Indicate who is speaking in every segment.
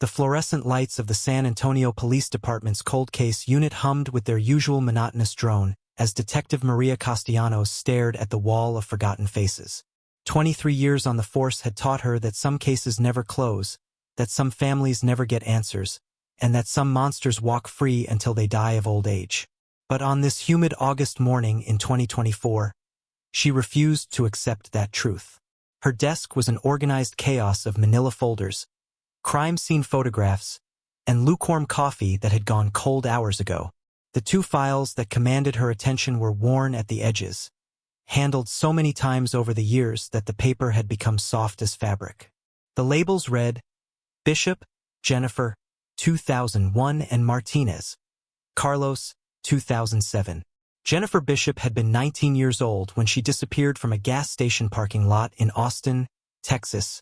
Speaker 1: The fluorescent lights of the San Antonio Police Department's cold case unit hummed with their usual monotonous drone as Detective Maria Castellanos stared at the wall of forgotten faces. 23 years on the force had taught her that some cases never close, that some families never get answers, and that some monsters walk free until they die of old age. But on this humid August morning in 2024, she refused to accept that truth. Her desk was an organized chaos of manila folders, crime scene photographs, and lukewarm coffee that had gone cold hours ago. The two files that commanded her attention were worn at the edges, handled so many times over the years that the paper had become soft as fabric. The labels read, Bishop, Jennifer, 2001, and Martinez, Carlos, 2007. Jennifer Bishop had been 19 years old when she disappeared from a gas station parking lot in Austin, Texas,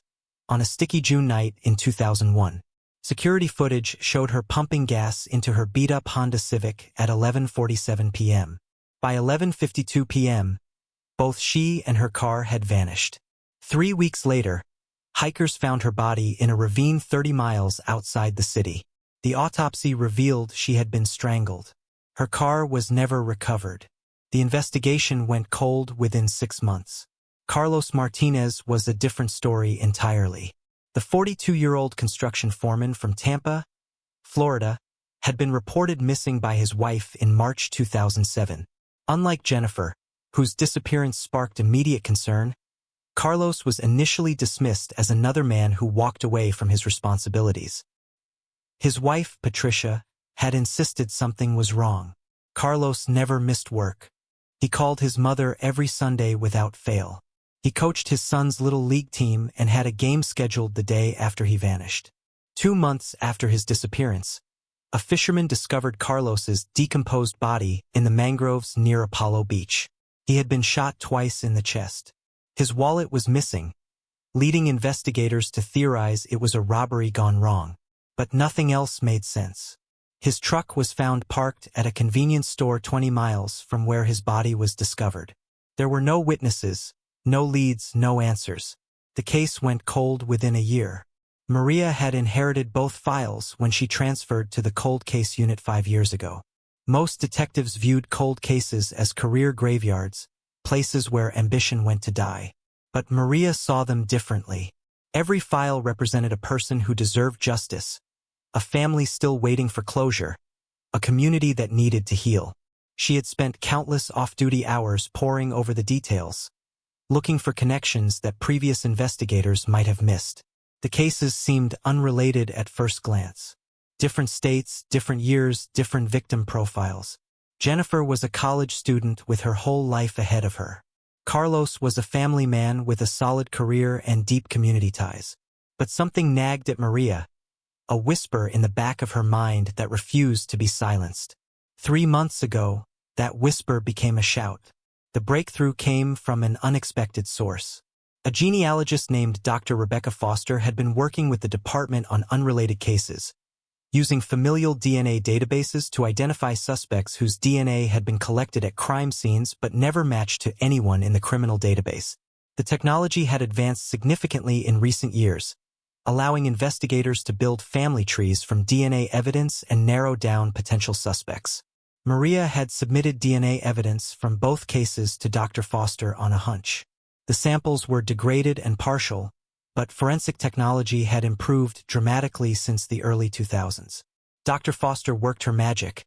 Speaker 1: on a sticky June night in 2001. Security footage showed her pumping gas into her beat-up Honda Civic at 11:47 p.m. By 11:52 p.m., both she and her car had vanished. 3 weeks later, hikers found her body in a ravine 30 miles outside the city. The autopsy revealed she had been strangled. Her car was never recovered. The investigation went cold within 6 months. Carlos Martinez was a different story entirely. The 42-year-old construction foreman from Tampa, Florida, had been reported missing by his wife in March 2007. Unlike Jennifer, whose disappearance sparked immediate concern, Carlos was initially dismissed as another man who walked away from his responsibilities. His wife, Patricia, had insisted something was wrong. Carlos never missed work. He called his mother every Sunday without fail. He coached his son's little league team and had a game scheduled the day after he vanished. 2 months after his disappearance, a fisherman discovered Carlos's decomposed body in the mangroves near Apollo Beach. He had been shot twice in the chest. His wallet was missing, leading investigators to theorize it was a robbery gone wrong. But nothing else made sense. His truck was found parked at a convenience store 20 miles from where his body was discovered. There were no witnesses, no leads, no answers. The case went cold within a year. Maria had inherited both files when she transferred to the cold case unit 5 years ago. Most detectives viewed cold cases as career graveyards, places where ambition went to die. But Maria saw them differently. Every file represented a person who deserved justice, a family still waiting for closure, a community that needed to heal. She had spent countless off-duty hours poring over the details, looking for connections that previous investigators might have missed. The cases seemed unrelated at first glance. Different states, different years, different victim profiles. Jennifer was a college student with her whole life ahead of her. Carlos was a family man with a solid career and deep community ties. But something nagged at Maria, a whisper in the back of her mind that refused to be silenced. 3 months ago, that whisper became a shout. The breakthrough came from an unexpected source. A genealogist named Dr. Rebecca Foster had been working with the department on unrelated cases, using familial DNA databases to identify suspects whose DNA had been collected at crime scenes but never matched to anyone in the criminal database. The technology had advanced significantly in recent years, allowing investigators to build family trees from DNA evidence and narrow down potential suspects. Maria had submitted DNA evidence from both cases to Dr. Foster on a hunch. The samples were degraded and partial, but forensic technology had improved dramatically since the early 2000s. Dr. Foster worked her magic,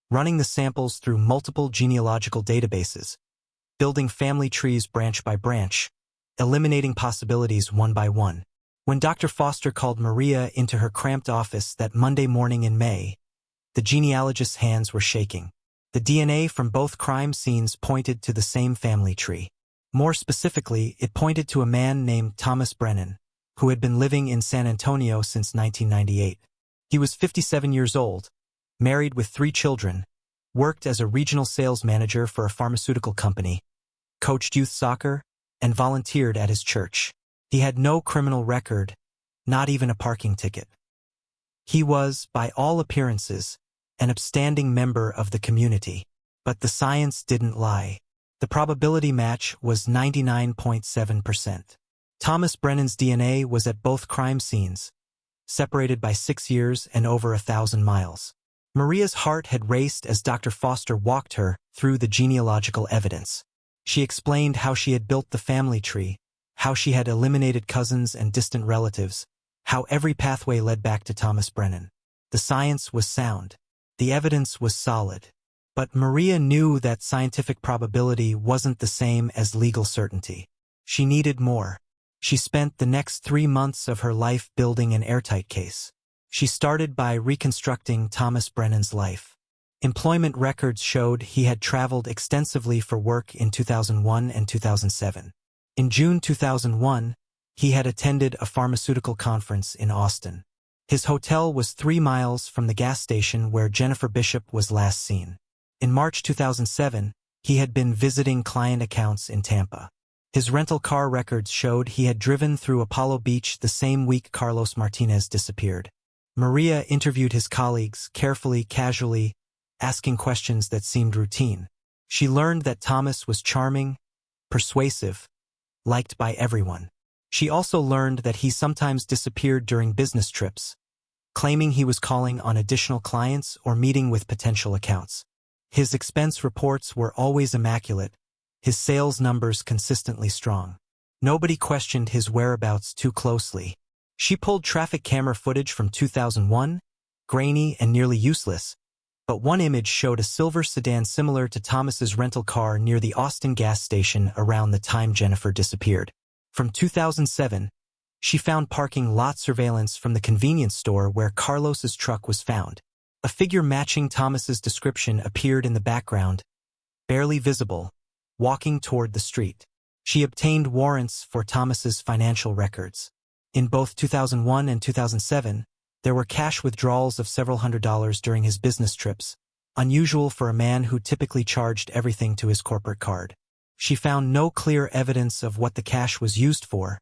Speaker 1: running the samples through multiple genealogical databases, building family trees branch by branch, eliminating possibilities one by one. When Dr. Foster called Maria into her cramped office that Monday morning in May, the genealogist's hands were shaking. The DNA from both crime scenes pointed to the same family tree. More specifically, it pointed to a man named Thomas Brennan, who had been living in San Antonio since 1998. He was 57 years old, married with 3 children, worked as a regional sales manager for a pharmaceutical company, coached youth soccer, and volunteered at his church. He had no criminal record, not even a parking ticket. He was, by all appearances, an upstanding member of the community. But the science didn't lie. The probability match was 99.7%. Thomas Brennan's DNA was at both crime scenes, separated by 6 years and over 1,000 miles. Maria's heart had raced as Dr. Foster walked her through the genealogical evidence. She explained how she had built the family tree, how she had eliminated cousins and distant relatives, how every pathway led back to Thomas Brennan. The science was sound. The evidence was solid. But Maria knew that scientific probability wasn't the same as legal certainty. She needed more. She spent the next 3 months of her life building an airtight case. She started by reconstructing Thomas Brennan's life. Employment records showed he had traveled extensively for work in 2001 and 2007. In June 2001, he had attended a pharmaceutical conference in Austin. His hotel was 3 miles from the gas station where Jennifer Bishop was last seen. In March 2007, he had been visiting client accounts in Tampa. His rental car records showed he had driven through Apollo Beach the same week Carlos Martinez disappeared. Maria interviewed his colleagues carefully, casually, asking questions that seemed routine. She learned that Thomas was charming, persuasive, liked by everyone. She also learned that he sometimes disappeared during business trips, claiming he was calling on additional clients or meeting with potential accounts. His expense reports were always immaculate, his sales numbers consistently strong. Nobody questioned his whereabouts too closely. She pulled traffic camera footage from 2001, grainy and nearly useless, but one image showed a silver sedan similar to Thomas's rental car near the Austin gas station around the time Jennifer disappeared. From 2007, she found parking lot surveillance from the convenience store where Carlos's truck was found. A figure matching Thomas's description appeared in the background, barely visible, walking toward the street. She obtained warrants for Thomas's financial records. In both 2001 and 2007, there were cash withdrawals of several $100s during his business trips, unusual for a man who typically charged everything to his corporate card. She found no clear evidence of what the cash was used for,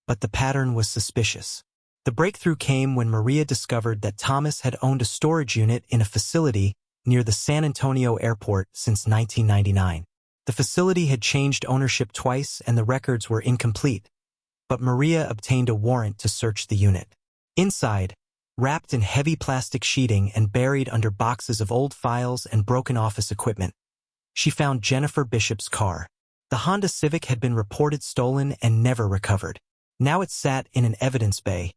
Speaker 1: but the pattern was suspicious. The breakthrough came when Maria discovered that Thomas had owned a storage unit in a facility near the San Antonio airport since 1999. The facility had changed ownership twice and the records were incomplete, but Maria obtained a warrant to search the unit. Inside, wrapped in heavy plastic sheeting and buried under boxes of old files and broken office equipment, she found Jennifer Bishop's car. The Honda Civic had been reported stolen and never recovered. Now it sat in an evidence bay,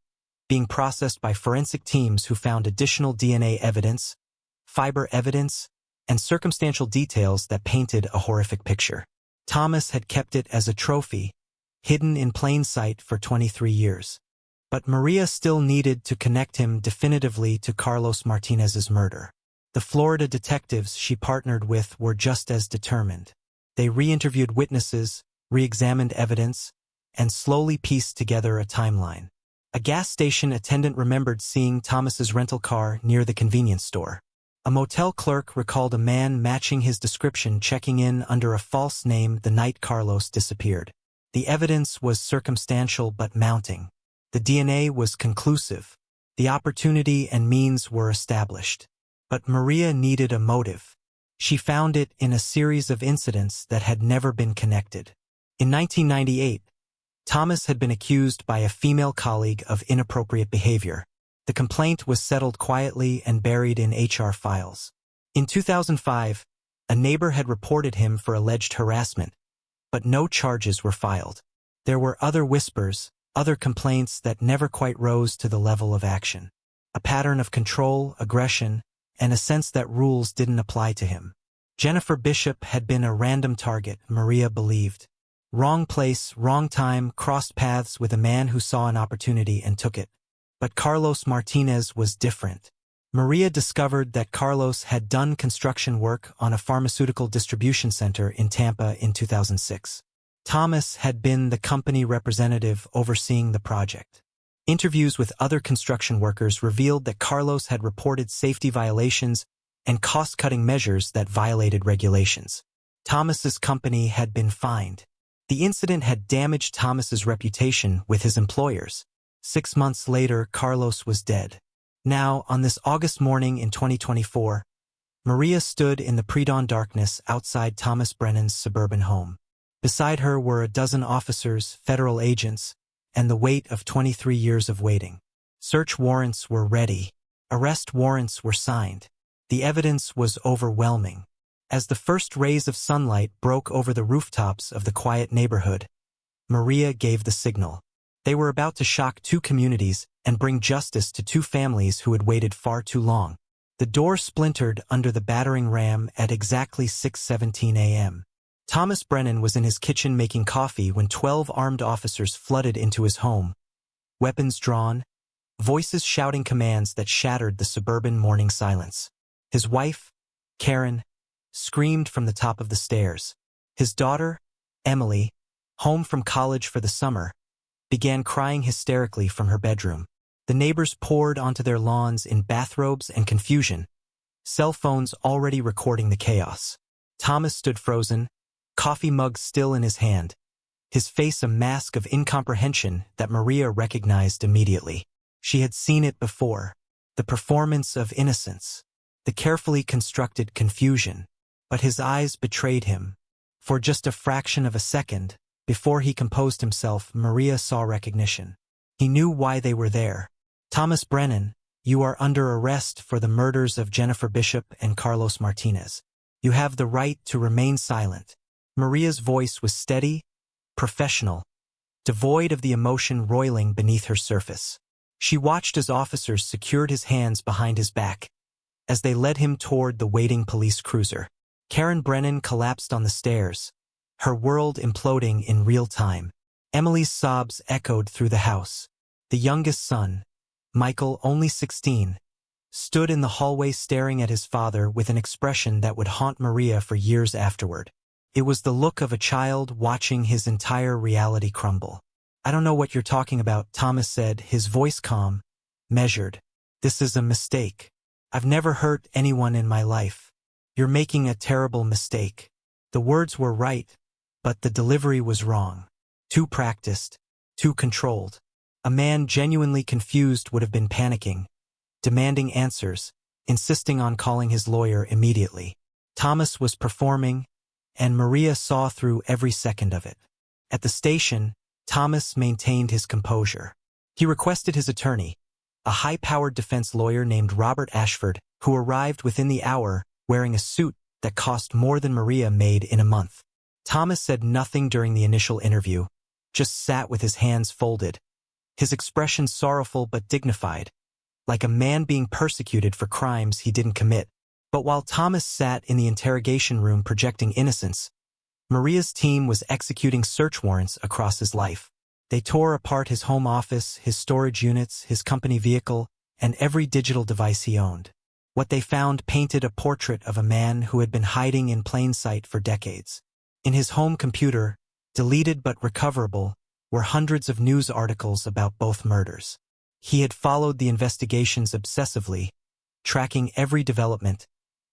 Speaker 1: being processed by forensic teams who found additional DNA evidence, fiber evidence, and circumstantial details that painted a horrific picture. Thomas had kept it as a trophy, hidden in plain sight for 23 years. But Maria still needed to connect him definitively to Carlos Martinez's murder. The Florida detectives she partnered with were just as determined. They re-interviewed witnesses, re-examined evidence, and slowly pieced together a timeline. A gas station attendant remembered seeing Thomas's rental car near the convenience store. A motel clerk recalled a man matching his description checking in under a false name the night Carlos disappeared. The evidence was circumstantial but mounting. The DNA was conclusive. The opportunity and means were established. But Maria needed a motive. She found it in a series of incidents that had never been connected. In 1998, Thomas had been accused by a female colleague of inappropriate behavior. The complaint was settled quietly and buried in HR files. In 2005, a neighbor had reported him for alleged harassment, but no charges were filed. There were other whispers, other complaints that never quite rose to the level of action. A pattern of control, aggression, and a sense that rules didn't apply to him. Jennifer Bishop had been a random target, Maria believed. Wrong place, wrong time, crossed paths with a man who saw an opportunity and took it. But Carlos Martinez was different. Maria discovered that Carlos had done construction work on a pharmaceutical distribution center in Tampa in 2006. Thomas had been the company representative overseeing the project. Interviews with other construction workers revealed that Carlos had reported safety violations and cost-cutting measures that violated regulations. Thomas's company had been fined. The incident had damaged Thomas's reputation with his employers. 6 months later, Carlos was dead. Now, on this August morning in 2024, Maria stood in the pre-dawn darkness outside Thomas Brennan's suburban home. Beside her were a dozen officers, federal agents, and the weight of 23 years of waiting. Search warrants were ready. Arrest warrants were signed. The evidence was overwhelming. As the first rays of sunlight broke over the rooftops of the quiet neighborhood, Maria gave the signal. They were about to shock two communities and bring justice to two families who had waited far too long. The door splintered under the battering ram at exactly 6:17 a.m. Thomas Brennan was in his kitchen making coffee when 12 armed officers flooded into his home. Weapons drawn, voices shouting commands that shattered the suburban morning silence. His wife, Karen, screamed from the top of the stairs. His daughter, Emily, home from college for the summer, began crying hysterically from her bedroom. The neighbors poured onto their lawns in bathrobes and confusion, cell phones already recording the chaos. Thomas stood frozen, coffee mug still in his hand, his face a mask of incomprehension that Maria recognized immediately. She had seen it before, the performance of innocence, the carefully constructed confusion. But his eyes betrayed him. For just a fraction of a second, before he composed himself, Maria saw recognition. He knew why they were there. Thomas Brennan, you are under arrest for the murders of Jennifer Bishop and Carlos Martinez. You have the right to remain silent. Maria's voice was steady, professional, devoid of the emotion roiling beneath her surface. She watched as officers secured his hands behind his back, as they led him toward the waiting police cruiser. Karen Brennan collapsed on the stairs, her world imploding in real time. Emily's sobs echoed through the house. The youngest son, Michael, only 16, stood in the hallway staring at his father with an expression that would haunt Maria for years afterward. It was the look of a child watching his entire reality crumble. I don't know what you're talking about, Thomas said, his voice calm, measured. This is a mistake. I've never hurt anyone in my life. You're making a terrible mistake. The words were right, but the delivery was wrong. Too practiced, too controlled. A man genuinely confused would have been panicking, demanding answers, insisting on calling his lawyer immediately. Thomas was performing, and Maria saw through every second of it. At the station, Thomas maintained his composure. He requested his attorney, a high-powered defense lawyer named Robert Ashford, who arrived within the hour wearing a suit that cost more than Maria made in a month. Thomas said nothing during the initial interview, just sat with his hands folded, his expression sorrowful but dignified, like a man being persecuted for crimes he didn't commit. But while Thomas sat in the interrogation room projecting innocence, Maria's team was executing search warrants across his life. They tore apart his home office, his storage units, his company vehicle, and every digital device he owned. What they found painted a portrait of a man who had been hiding in plain sight for decades. In his home computer, deleted but recoverable, were hundreds of news articles about both murders. He had followed the investigations obsessively, tracking every development,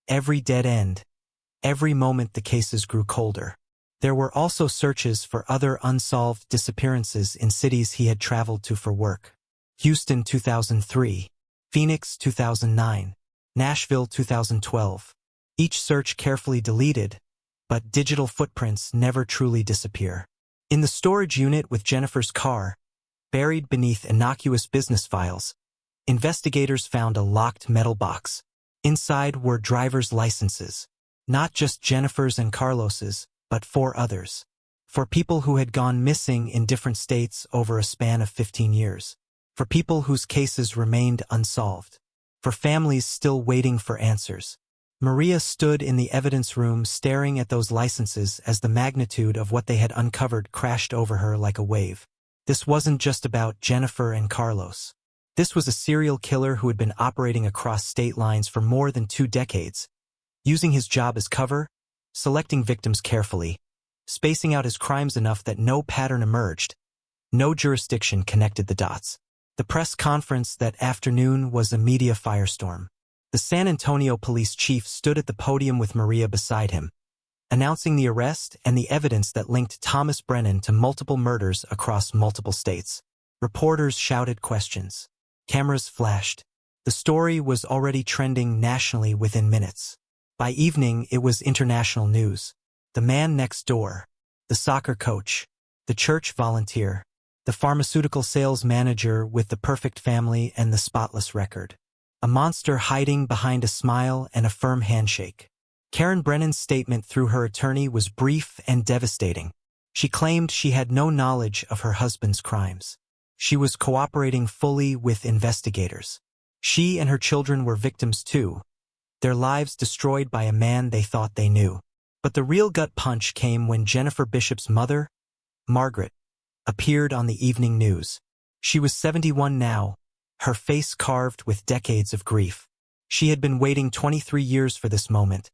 Speaker 1: every dead end, every moment the cases grew colder. There were also searches for other unsolved disappearances in cities he had traveled to for work. Houston 2003, Phoenix 2009, Nashville 2012. Each search carefully deleted, but digital footprints never truly disappear. In the storage unit with Jennifer's car, buried beneath innocuous business files, investigators found a locked metal box. Inside were driver's licenses, not just Jennifer's and Carlos's, but 4 others. For people who had gone missing in different states over a span of 15 years. For people whose cases remained unsolved. For families still waiting for answers. Maria stood in the evidence room staring at those licenses as the magnitude of what they had uncovered crashed over her like a wave. This wasn't just about Jennifer and Carlos. This was a serial killer who had been operating across state lines for more than 2 decades, using his job as cover, selecting victims carefully, spacing out his crimes enough that no pattern emerged, no jurisdiction connected the dots. The press conference that afternoon was a media firestorm. The San Antonio police chief stood at the podium with Maria beside him, announcing the arrest and the evidence that linked Thomas Brennan to multiple murders across multiple states. Reporters shouted questions. Cameras flashed. The story was already trending nationally within minutes. By evening, it was international news. The man next door, the soccer coach, the church volunteer, the pharmaceutical sales manager with the perfect family and the spotless record. A monster hiding behind a smile and a firm handshake. Karen Brennan's statement through her attorney was brief and devastating. She claimed she had no knowledge of her husband's crimes. She was cooperating fully with investigators. She and her children were victims too, their lives destroyed by a man they thought they knew. But the real gut punch came when Jennifer Bishop's mother, Margaret, appeared on the evening news. She was 71 now, her face carved with decades of grief. She had been waiting 23 years for this moment,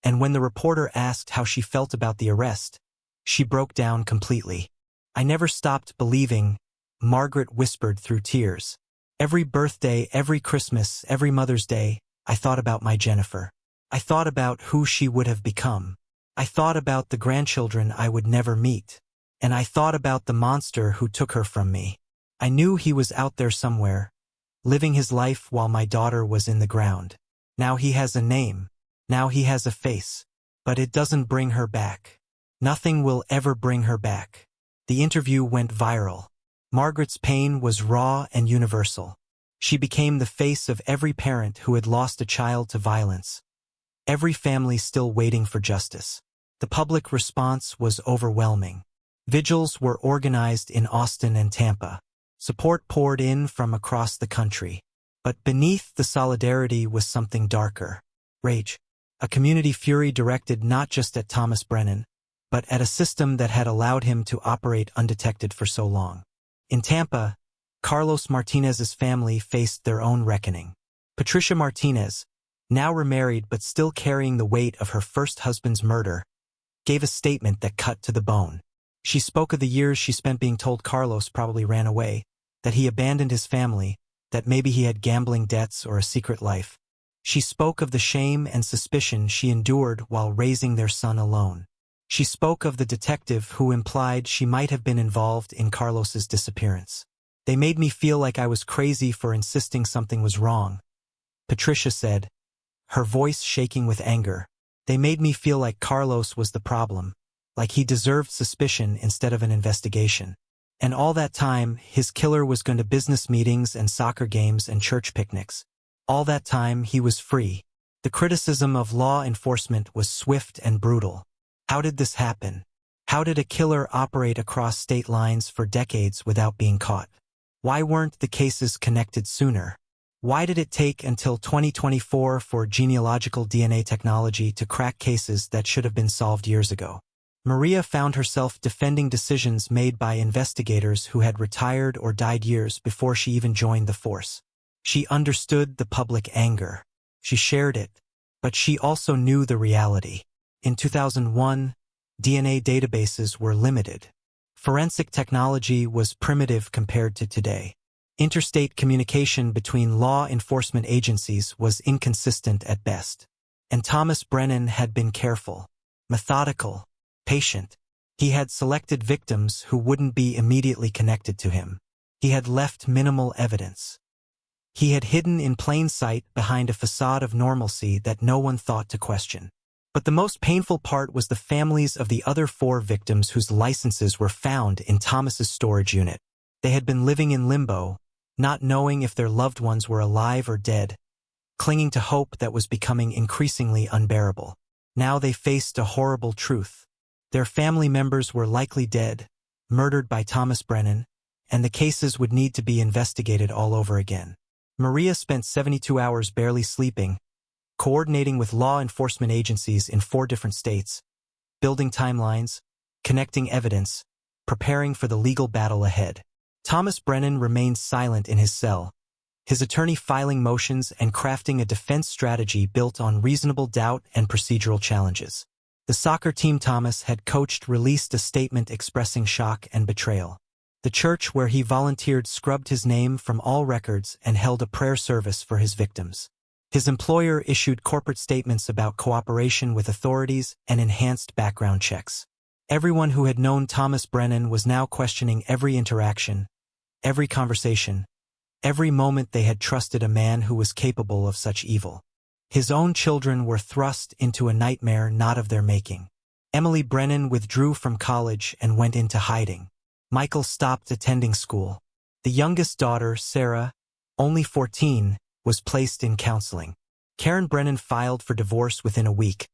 Speaker 1: and when the reporter asked how she felt about the arrest, she broke down completely. "I never stopped believing," Margaret whispered through tears. "Every birthday, every Christmas, every Mother's Day, I thought about my Jennifer. I thought about who she would have become. I thought about the grandchildren I would never meet. And I thought about the monster who took her from me. I knew he was out there somewhere, living his life while my daughter was in the ground. Now he has a name. Now he has a face. But it doesn't bring her back. Nothing will ever bring her back." The interview went viral. Margaret's pain was raw and universal. She became the face of every parent who had lost a child to violence. Every family still waiting for justice. The public response was overwhelming. Vigils were organized in Austin and Tampa. Support poured in from across the country. But beneath the solidarity was something darker. Rage. A community fury directed not just at Thomas Brennan, but at a system that had allowed him to operate undetected for so long. In Tampa, Carlos Martinez's family faced their own reckoning. Patricia Martinez, now remarried but still carrying the weight of her first husband's murder, gave a statement that cut to the bone. She spoke of the years she spent being told Carlos probably ran away, that he abandoned his family, that maybe he had gambling debts or a secret life. She spoke of the shame and suspicion she endured while raising their son alone. She spoke of the detective who implied she might have been involved in Carlos's disappearance. "They made me feel like I was crazy for insisting something was wrong," Patricia said, her voice shaking with anger. "They made me feel like Carlos was the problem, like he deserved suspicion instead of an investigation. And all that time, his killer was going to business meetings and soccer games and church picnics. All that time, he was free." The criticism of law enforcement was swift and brutal. How did this happen? How did a killer operate across state lines for decades without being caught? Why weren't the cases connected sooner? Why did it take until 2024 for genealogical DNA technology to crack cases that should have been solved years ago? Maria found herself defending decisions made by investigators who had retired or died years before she even joined the force. She understood the public anger. She shared it, but she also knew the reality. In 2001, DNA databases were limited. Forensic technology was primitive compared to today. Interstate communication between law enforcement agencies was inconsistent at best. And Thomas Brennan had been careful, methodical, patient. He had selected victims who wouldn't be immediately connected to him. He had left minimal evidence. He had hidden in plain sight behind a facade of normalcy that no one thought to question. But the most painful part was the families of the other 4 victims whose licenses were found in Thomas's storage unit. They had been living in limbo, not knowing if their loved ones were alive or dead, clinging to hope that was becoming increasingly unbearable. Now they faced a horrible truth. Their family members were likely dead, murdered by Thomas Brennan, and the cases would need to be investigated all over again. Maria spent 72 hours barely sleeping, coordinating with law enforcement agencies in 4 different states, building timelines, connecting evidence, preparing for the legal battle ahead. Thomas Brennan remained silent in his cell, his attorney filing motions and crafting a defense strategy built on reasonable doubt and procedural challenges. The soccer team Thomas had coached released a statement expressing shock and betrayal. The church where he volunteered scrubbed his name from all records and held a prayer service for his victims. His employer issued corporate statements about cooperation with authorities and enhanced background checks. Everyone who had known Thomas Brennan was now questioning every interaction, every conversation, every moment they had trusted a man who was capable of such evil. His own children were thrust into a nightmare not of their making. Emily Brennan withdrew from college and went into hiding. Michael stopped attending school. The youngest daughter, Sarah, only 14, was placed in counseling. Karen Brennan filed for divorce within a week,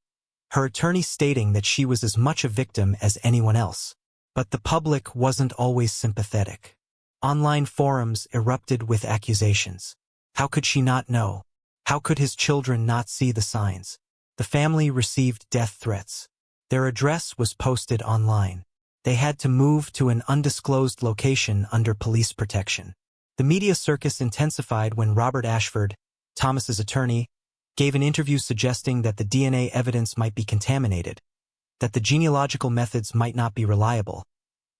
Speaker 1: her attorney stating that she was as much a victim as anyone else. But the public wasn't always sympathetic. Online forums erupted with accusations. How could she not know? How could his children not see the signs? The family received death threats. Their address was posted online. They had to move to an undisclosed location under police protection. The media circus intensified when Robert Ashford, Thomas's attorney, gave an interview suggesting that the DNA evidence might be contaminated, that the genealogical methods might not be reliable,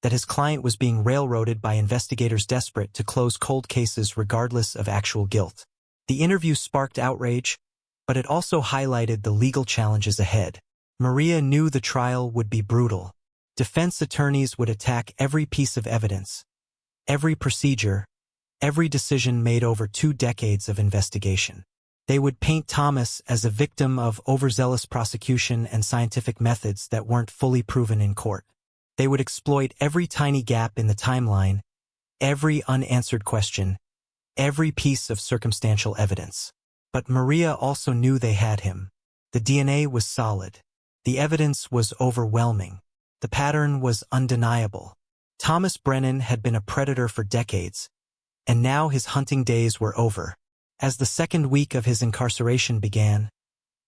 Speaker 1: that his client was being railroaded by investigators desperate to close cold cases regardless of actual guilt. The interview sparked outrage, but it also highlighted the legal challenges ahead. Maria knew the trial would be brutal. Defense attorneys would attack every piece of evidence, every procedure, every decision made over 2 decades of investigation. They would paint Thomas as a victim of overzealous prosecution and scientific methods that weren't fully proven in court. They would exploit every tiny gap in the timeline, every unanswered question, every piece of circumstantial evidence. But Maria also knew they had him. The DNA was solid. The evidence was overwhelming. The pattern was undeniable. Thomas Brennan had been a predator for decades, and now his hunting days were over. As the second week of his incarceration began,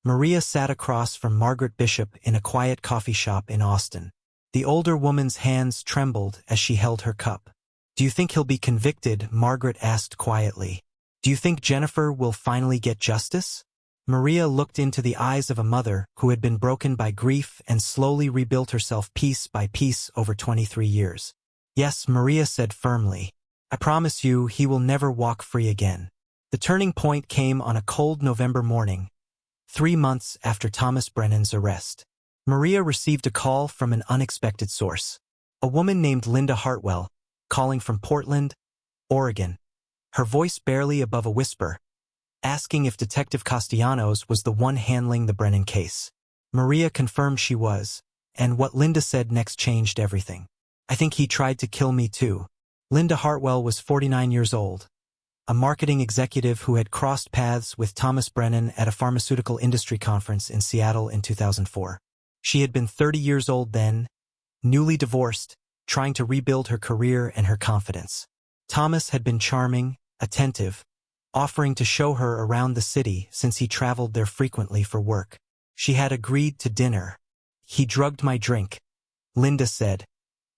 Speaker 1: Maria sat across from Margaret Bishop in a quiet coffee shop in Austin. The older woman's hands trembled as she held her cup. "Do you think he'll be convicted?" Margaret asked quietly. "Do you think Jennifer will finally get justice?" Maria looked into the eyes of a mother who had been broken by grief and slowly rebuilt herself piece by piece over 23 years. "Yes," Maria said firmly. "I promise you he will never walk free again." The turning point came on a cold November morning, 3 months after Thomas Brennan's arrest. Maria received a call from an unexpected source. A woman named Linda Hartwell, calling from Portland, Oregon, her voice barely above a whisper, asking if Detective Castellanos was the one handling the Brennan case. Maria confirmed she was, and what Linda said next changed everything. "I think he tried to kill me too." Linda Hartwell was 49 years old, a marketing executive who had crossed paths with Thomas Brennan at a pharmaceutical industry conference in Seattle in 2004. She had been 30 years old then, newly divorced, trying to rebuild her career and her confidence. Thomas had been charming, attentive, offering to show her around the city since he traveled there frequently for work. She had agreed to dinner. "He drugged my drink," Linda said,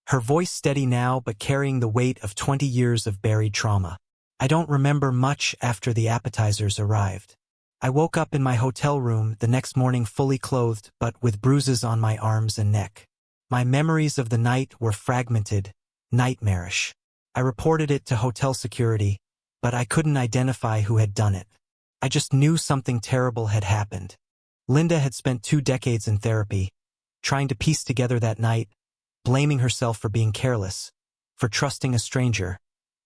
Speaker 1: her voice steady now but carrying the weight of 20 years of buried trauma. "I don't remember much after the appetizers arrived. I woke up in my hotel room the next morning fully clothed but with bruises on my arms and neck. My memories of the night were fragmented, nightmarish. I reported it to hotel security, but I couldn't identify who had done it. I just knew something terrible had happened." Linda had spent 2 decades in therapy, trying to piece together that night, blaming herself for being careless, for trusting a stranger,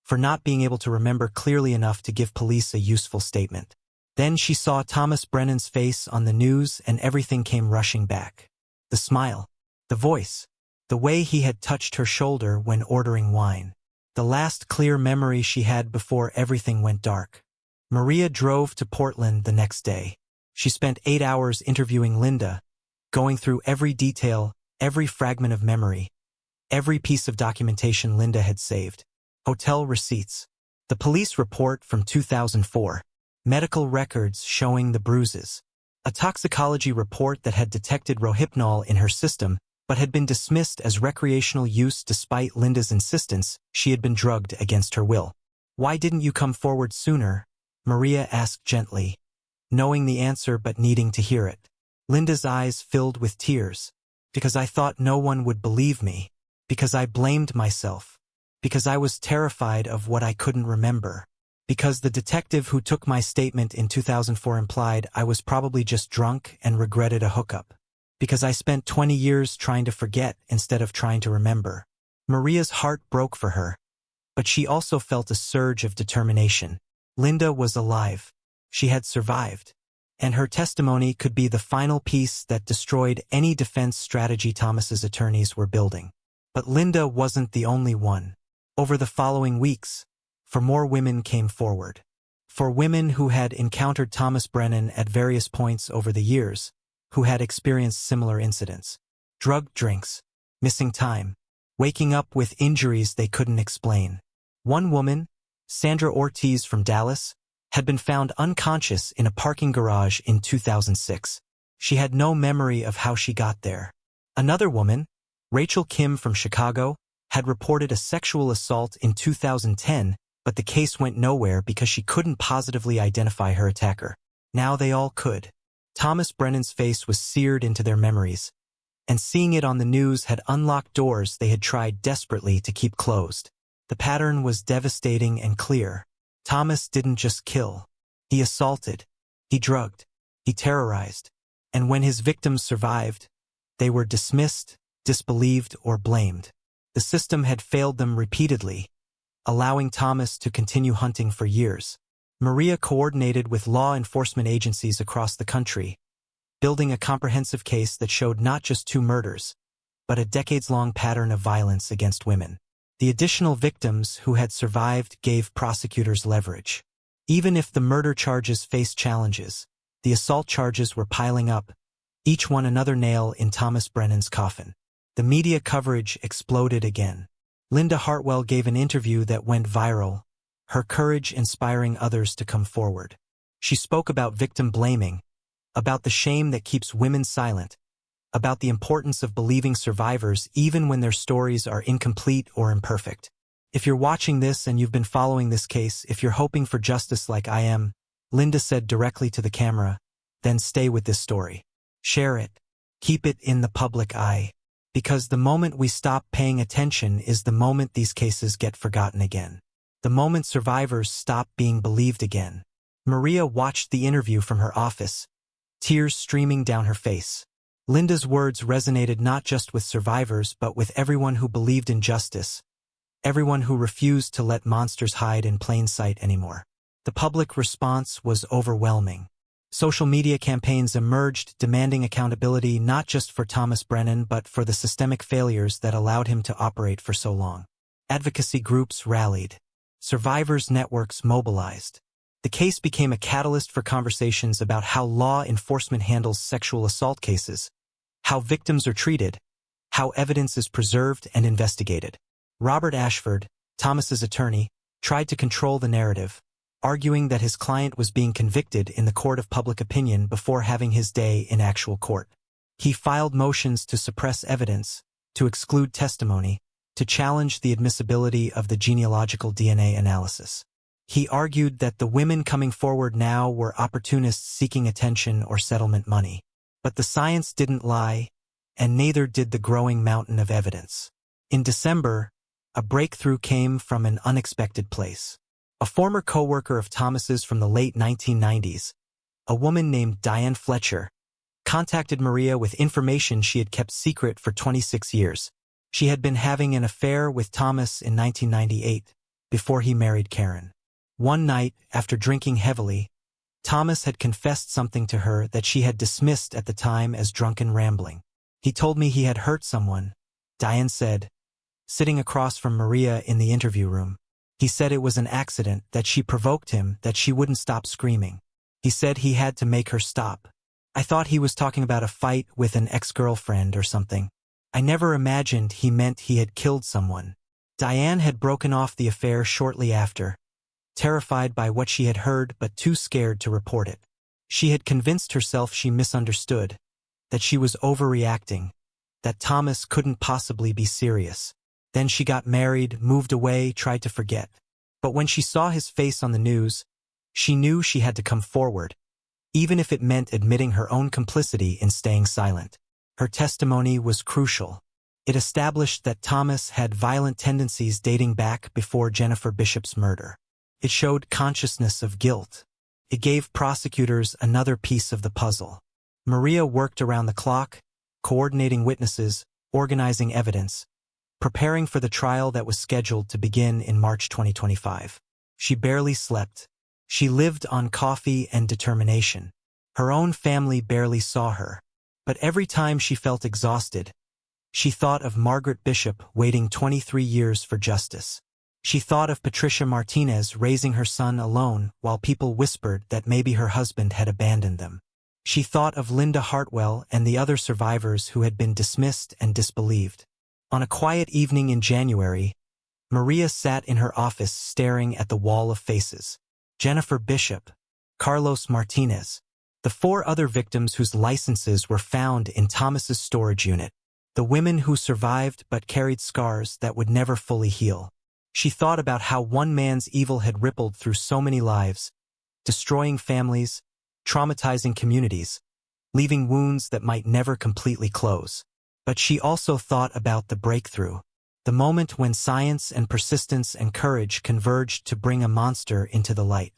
Speaker 1: for not being able to remember clearly enough to give police a useful statement. Then she saw Thomas Brennan's face on the news and everything came rushing back. The smile, the voice, the way he had touched her shoulder when ordering wine. The last clear memory she had before everything went dark. Maria drove to Portland the next day. She spent 8 hours interviewing Linda, going through every detail, every fragment of memory, every piece of documentation Linda had saved. Hotel receipts, the police report from 2004, medical records showing the bruises, a toxicology report that had detected Rohypnol in her system but had been dismissed as recreational use despite Linda's insistence she had been drugged against her will. "Why didn't you come forward sooner?" Maria asked gently, knowing the answer but needing to hear it. Linda's eyes filled with tears. "Because I thought no one would believe me. Because I blamed myself. Because I was terrified of what I couldn't remember. Because the detective who took my statement in 2004 implied I was probably just drunk and regretted a hookup. Because I spent 20 years trying to forget instead of trying to remember." Maria's heart broke for her, but she also felt a surge of determination. Linda was alive. She had survived. And her testimony could be the final piece that destroyed any defense strategy Thomas's attorneys were building. But Linda wasn't the only one. Over the following weeks, more women came forward. For women who had encountered Thomas Brennan at various points over the years, who had experienced similar incidents. Drugged drinks, missing time, waking up with injuries they couldn't explain. One woman, Sandra Ortiz from Dallas, had been found unconscious in a parking garage in 2006. She had no memory of how she got there. Another woman, Rachel Kim from Chicago, had reported a sexual assault in 2010, but the case went nowhere because she couldn't positively identify her attacker. Now they all could. Thomas Brennan's face was seared into their memories, and seeing it on the news had unlocked doors they had tried desperately to keep closed. The pattern was devastating and clear. Thomas didn't just kill. He assaulted. He drugged. He terrorized. And when his victims survived, they were dismissed, disbelieved, or blamed. The system had failed them repeatedly, allowing Thomas to continue hunting for years. Maria coordinated with law enforcement agencies across the country, building a comprehensive case that showed not just 2 murders, but a decades-long pattern of violence against women. The additional victims who had survived gave prosecutors leverage. Even if the murder charges faced challenges, the assault charges were piling up, each one another nail in Thomas Brennan's coffin. The media coverage exploded again. Linda Hartwell gave an interview that went viral, her courage inspiring others to come forward. She spoke about victim blaming, about the shame that keeps women silent, about the importance of believing survivors even when their stories are incomplete or imperfect. If you're watching this and you've been following this case, if you're hoping for justice like I am, Linda said directly to the camera, then stay with this story. Share it. Keep it in the public eye. Because the moment we stop paying attention is the moment these cases get forgotten again. The moment survivors stop being believed again. Maria watched the interview from her office, tears streaming down her face. Linda's words resonated not just with survivors but with everyone who believed in justice, everyone who refused to let monsters hide in plain sight anymore. The public response was overwhelming. Social media campaigns emerged demanding accountability not just for Thomas Brennan but for the systemic failures that allowed him to operate for so long. Advocacy groups rallied. Survivors' networks mobilized. The case became a catalyst for conversations about how law enforcement handles sexual assault cases, how victims are treated, how evidence is preserved and investigated. Robert Ashford, Thomas's attorney, tried to control the narrative, arguing that his client was being convicted in the court of public opinion before having his day in actual court. He filed motions to suppress evidence, to exclude testimony, to challenge the admissibility of the genealogical DNA analysis. He argued that the women coming forward now were opportunists seeking attention or settlement money. But the science didn't lie, and neither did the growing mountain of evidence. In December, a breakthrough came from an unexpected place. A former co-worker of Thomas's from the late 1990s, a woman named Diane Fletcher, contacted Maria with information she had kept secret for 26 years. She had been having an affair with Thomas in 1998, before he married Karen. One night, after drinking heavily, Thomas had confessed something to her that she had dismissed at the time as drunken rambling. He told me he had hurt someone, Diane said, sitting across from Maria in the interview room. He said it was an accident, that she provoked him, that she wouldn't stop screaming. He said he had to make her stop. I thought he was talking about a fight with an ex-girlfriend or something. I never imagined he meant he had killed someone. Diane had broken off the affair shortly after, terrified by what she had heard but too scared to report it. She had convinced herself she misunderstood, that she was overreacting, that Thomas couldn't possibly be serious. Then she got married, moved away, tried to forget. But when she saw his face on the news, she knew she had to come forward, even if it meant admitting her own complicity in staying silent. Her testimony was crucial. It established that Thomas had violent tendencies dating back before Jennifer Bishop's murder. It showed consciousness of guilt. It gave prosecutors another piece of the puzzle. Maria worked around the clock, coordinating witnesses, organizing evidence, preparing for the trial that was scheduled to begin in March 2025. She barely slept. She lived on coffee and determination. Her own family barely saw her. But every time she felt exhausted, She thought of Margaret Bishop waiting 23 years for justice. She thought of Patricia Martinez raising her son alone while people whispered that maybe her husband had abandoned them. She thought of Linda Hartwell and the other survivors who had been dismissed and disbelieved. On a quiet evening in January, Maria sat in her office staring at the wall of faces. Jennifer Bishop, Carlos Martinez, the 4 other victims whose licenses were found in Thomas's storage unit, the women who survived but carried scars that would never fully heal. She thought about how one man's evil had rippled through so many lives, destroying families, traumatizing communities, leaving wounds that might never completely close. But she also thought about the breakthrough, the moment when science and persistence and courage converged to bring a monster into the light.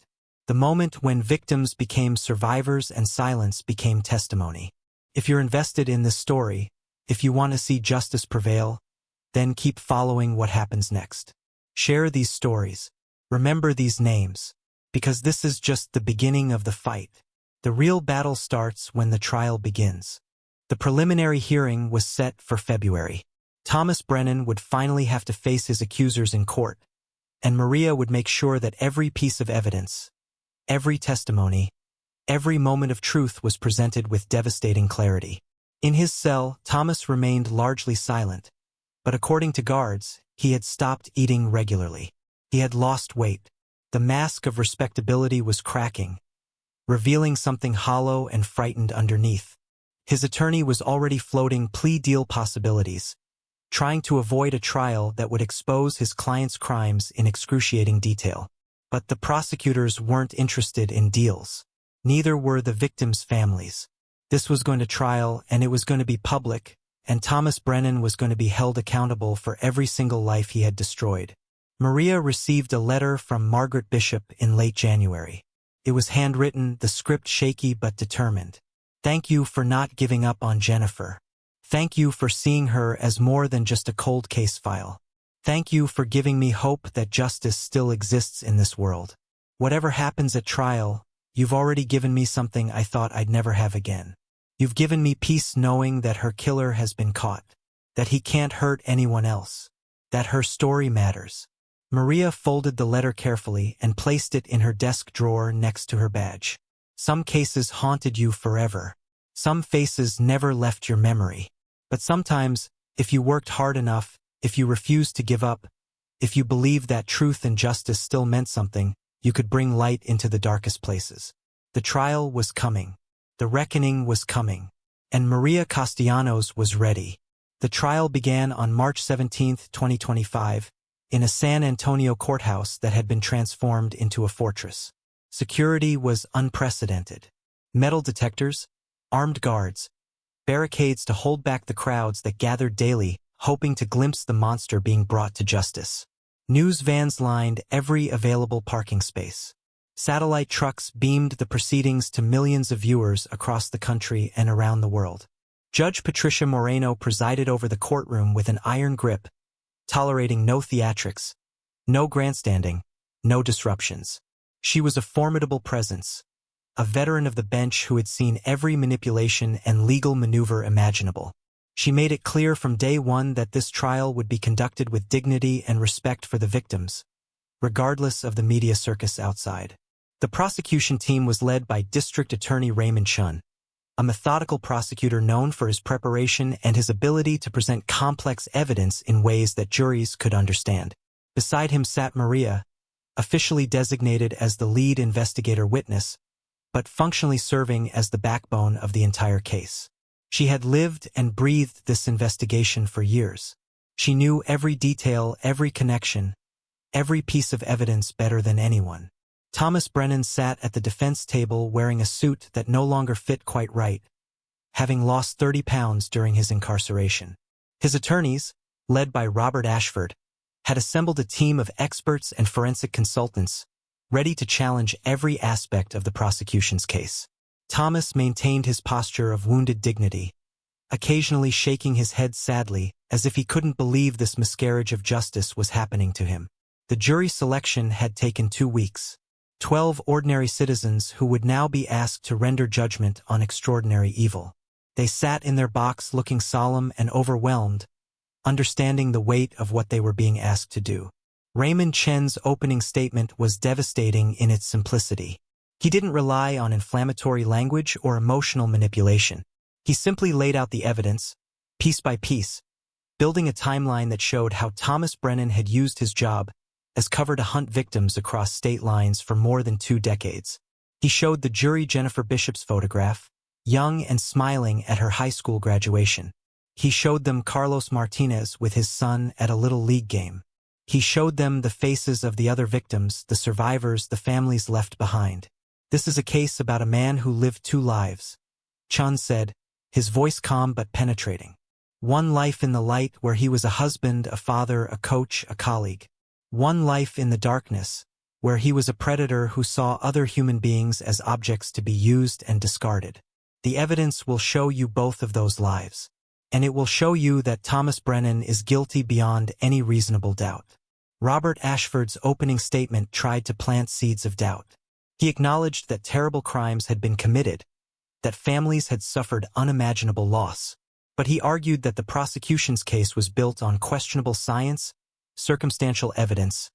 Speaker 1: The moment when victims became survivors and silence became testimony. If you're invested in this story, if you want to see justice prevail, then keep following what happens next. Share these stories. Remember these names. Because this is just the beginning of the fight. The real battle starts when the trial begins. The preliminary hearing was set for February. Thomas Brennan would finally have to face his accusers in court, and Maria would make sure that every piece of evidence, every testimony, every moment of truth was presented with devastating clarity. In his cell, Thomas remained largely silent, but according to guards, he had stopped eating regularly. He had lost weight. The mask of respectability was cracking, revealing something hollow and frightened underneath. His attorney was already floating plea deal possibilities, trying to avoid a trial that would expose his client's crimes in excruciating detail. But the prosecutors weren't interested in deals. Neither were the victims' families. This was going to trial, and it was going to be public, and Thomas Brennan was going to be held accountable for every single life he had destroyed. Maria received a letter from Margaret Bishop in late January. It was handwritten, the script shaky but determined. Thank you for not giving up on Jennifer. Thank you for seeing her as more than just a cold case file. Thank you for giving me hope that justice still exists in this world. Whatever happens at trial, you've already given me something I thought I'd never have again. You've given me peace knowing that her killer has been caught, that he can't hurt anyone else, that her story matters. Maria folded the letter carefully and placed it in her desk drawer next to her badge. Some cases haunted you forever. Some faces never left your memory. But sometimes, if you worked hard enough, if you refused to give up, if you believed that truth and justice still meant something, you could bring light into the darkest places. The trial was coming. The reckoning was coming. And Maria Castellanos was ready. The trial began on March 17, 2025, in a San Antonio courthouse that had been transformed into a fortress. Security was unprecedented. Metal detectors, armed guards, barricades to hold back the crowds that gathered daily, hoping to glimpse the monster being brought to justice. News vans lined every available parking space. Satellite trucks beamed the proceedings to millions of viewers across the country and around the world. Judge Patricia Moreno presided over the courtroom with an iron grip, tolerating no theatrics, no grandstanding, no disruptions. She was a formidable presence, a veteran of the bench who had seen every manipulation and legal maneuver imaginable. She made it clear from day one that this trial would be conducted with dignity and respect for the victims, regardless of the media circus outside. The prosecution team was led by District Attorney Raymond Chun, a methodical prosecutor known for his preparation and his ability to present complex evidence in ways that juries could understand. Beside him sat Maria, officially designated as the lead investigator witness, but functionally serving as the backbone of the entire case. She had lived and breathed this investigation for years. She knew every detail, every connection, every piece of evidence better than anyone. Thomas Brennan sat at the defense table wearing a suit that no longer fit quite right, having lost 30 pounds during his incarceration. His attorneys, led by Robert Ashford, had assembled a team of experts and forensic consultants, ready to challenge every aspect of the prosecution's case. Thomas maintained his posture of wounded dignity, occasionally shaking his head sadly, as if he couldn't believe this miscarriage of justice was happening to him. The jury selection had taken 2 weeks. 12 ordinary citizens who would now be asked to render judgment on extraordinary evil. They sat in their box looking solemn and overwhelmed, understanding the weight of what they were being asked to do. Raymond Chen's opening statement was devastating in its simplicity. He didn't rely on inflammatory language or emotional manipulation. He simply laid out the evidence, piece by piece, building a timeline that showed how Thomas Brennan had used his job as cover to hunt victims across state lines for more than 2 decades. He showed the jury Jennifer Bishop's photograph, young and smiling at her high school graduation. He showed them Carlos Martinez with his son at a Little League game. He showed them the faces of the other victims, the survivors, the families left behind. This is a case about a man who lived 2 lives, Chen said, his voice calm but penetrating. One life in the light where he was a husband, a father, a coach, a colleague. One life in the darkness, where he was a predator who saw other human beings as objects to be used and discarded. The evidence will show you both of those lives. And it will show you that Thomas Brennan is guilty beyond any reasonable doubt. Robert Ashford's opening statement tried to plant seeds of doubt. He acknowledged that terrible crimes had been committed, that families had suffered unimaginable loss. But he argued that the prosecution's case was built on questionable science, circumstantial evidence,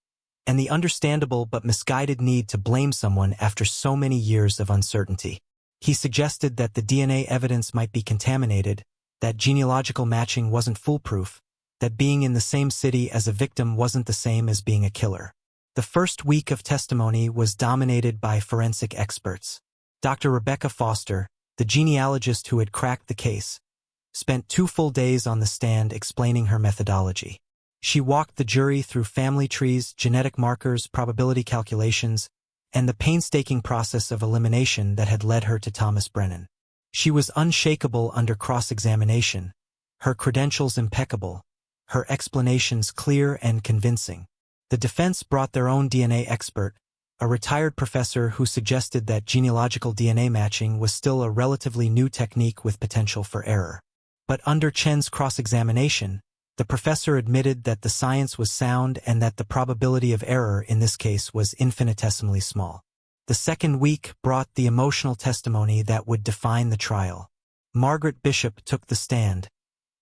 Speaker 1: and the understandable but misguided need to blame someone after so many years of uncertainty. He suggested that the DNA evidence might be contaminated, that genealogical matching wasn't foolproof, that being in the same city as a victim wasn't the same as being a killer. The first week of testimony was dominated by forensic experts. Dr. Rebecca Foster, the genealogist who had cracked the case, spent 2 full days on the stand explaining her methodology. She walked the jury through family trees, genetic markers, probability calculations, and the painstaking process of elimination that had led her to Thomas Brennan. She was unshakable under cross-examination, her credentials impeccable, her explanations clear and convincing. The defense brought their own DNA expert, a retired professor who suggested that genealogical DNA matching was still a relatively new technique with potential for error. But under Chen's cross-examination, the professor admitted that the science was sound and that the probability of error in this case was infinitesimally small. The second week brought the emotional testimony that would define the trial. Margaret Bishop took the stand,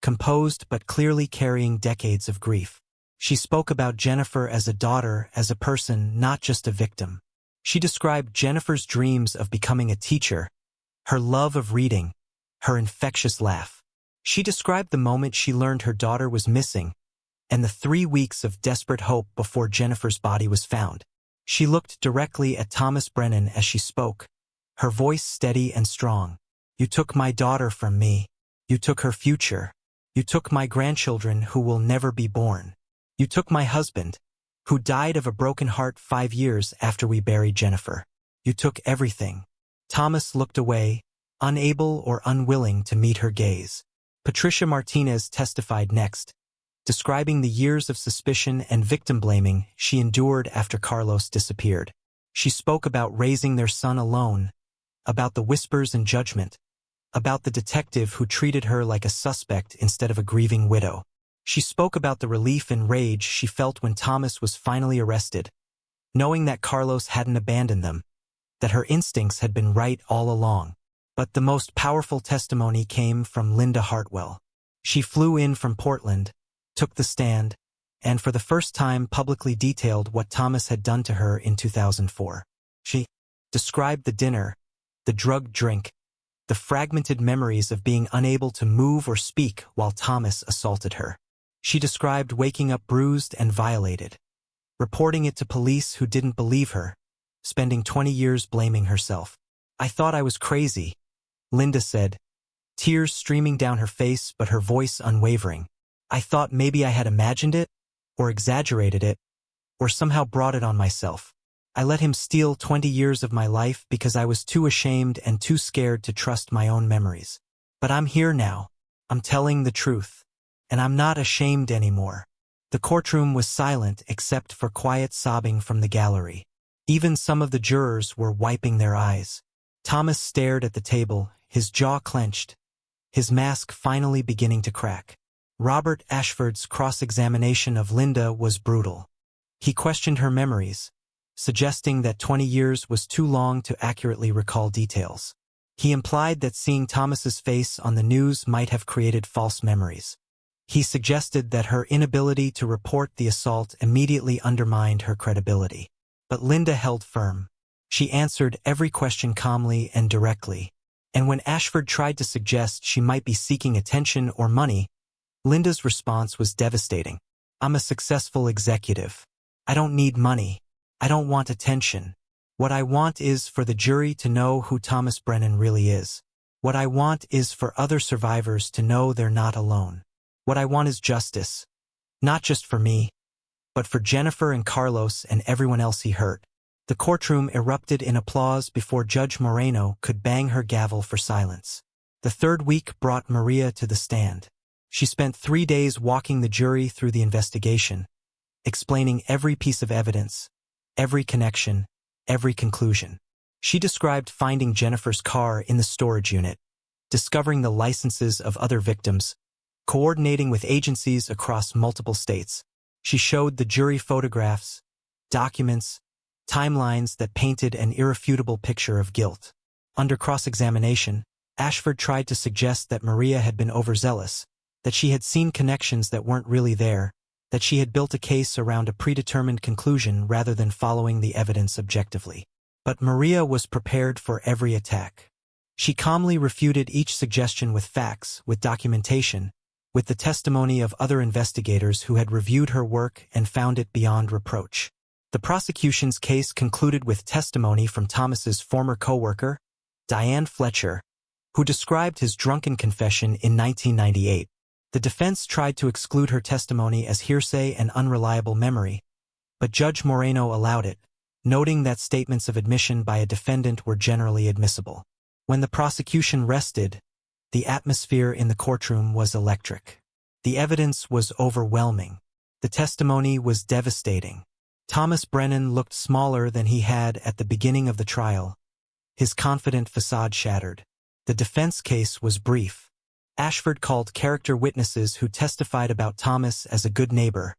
Speaker 1: composed but clearly carrying decades of grief. She spoke about Jennifer as a daughter, as a person, not just a victim. She described Jennifer's dreams of becoming a teacher, her love of reading, her infectious laugh. She described the moment she learned her daughter was missing, and the 3 weeks of desperate hope before Jennifer's body was found. She looked directly at Thomas Brennan as she spoke, her voice steady and strong. "You took my daughter from me. You took her future. You took my grandchildren who will never be born. You took my husband, who died of a broken heart 5 years after we buried Jennifer. You took everything." Thomas looked away, unable or unwilling to meet her gaze. Patricia Martinez testified next, describing the years of suspicion and victim-blaming she endured after Carlos disappeared. She spoke about raising their son alone, about the whispers and judgment, about the detective who treated her like a suspect instead of a grieving widow. She spoke about the relief and rage she felt when Thomas was finally arrested, knowing that Carlos hadn't abandoned them, that her instincts had been right all along. But the most powerful testimony came from Linda Hartwell. She flew in from Portland, took the stand, and for the first time publicly detailed what Thomas had done to her in 2004. She described the dinner, the drugged drink, the fragmented memories of being unable to move or speak while Thomas assaulted her. She described waking up bruised and violated, reporting it to police who didn't believe her, spending 20 years blaming herself. "I thought I was crazy," Linda said, tears streaming down her face but her voice unwavering. "I thought maybe I had imagined it, or exaggerated it, or somehow brought it on myself. I let him steal 20 years of my life because I was too ashamed and too scared to trust my own memories. But I'm here now. I'm telling the truth. And I'm not ashamed anymore." The courtroom was silent except for quiet sobbing from the gallery. Even some of the jurors were wiping their eyes. Thomas stared at the table, his jaw clenched, his mask finally beginning to crack. Robert Ashford's cross-examination of Linda was brutal. He questioned her memories, suggesting that 20 years was too long to accurately recall details. He implied that seeing Thomas's face on the news might have created false memories. He suggested that her inability to report the assault immediately undermined her credibility. But Linda held firm. She answered every question calmly and directly. And when Ashford tried to suggest she might be seeking attention or money, Linda's response was devastating. "I'm a successful executive. I don't need money. I don't want attention. What I want is for the jury to know who Thomas Brennan really is. What I want is for other survivors to know they're not alone. What I want is justice. Not just for me, but for Jennifer and Carlos and everyone else he hurt." The courtroom erupted in applause before Judge Moreno could bang her gavel for silence. The third week brought Maria to the stand. She spent 3 days walking the jury through the investigation, explaining every piece of evidence, every connection, every conclusion. She described finding Jennifer's car in the storage unit, discovering the licenses of other victims, coordinating with agencies across multiple states. She showed the jury photographs, documents, timelines that painted an irrefutable picture of guilt. Under cross-examination, Ashford tried to suggest that Maria had been overzealous, that she had seen connections that weren't really there, that she had built a case around a predetermined conclusion rather than following the evidence objectively. But Maria was prepared for every attack. She calmly refuted each suggestion with facts, with documentation, with the testimony of other investigators who had reviewed her work and found it beyond reproach. The prosecution's case concluded with testimony from Thomas's former co-worker, Diane Fletcher, who described his drunken confession in 1998. The defense tried to exclude her testimony as hearsay and unreliable memory, but Judge Moreno allowed it, noting that statements of admission by a defendant were generally admissible. When the prosecution rested, the atmosphere in the courtroom was electric. The evidence was overwhelming. The testimony was devastating. Thomas Brennan looked smaller than he had at the beginning of the trial, his confident facade shattered. The defense case was brief. Ashford called character witnesses who testified about Thomas as a good neighbor,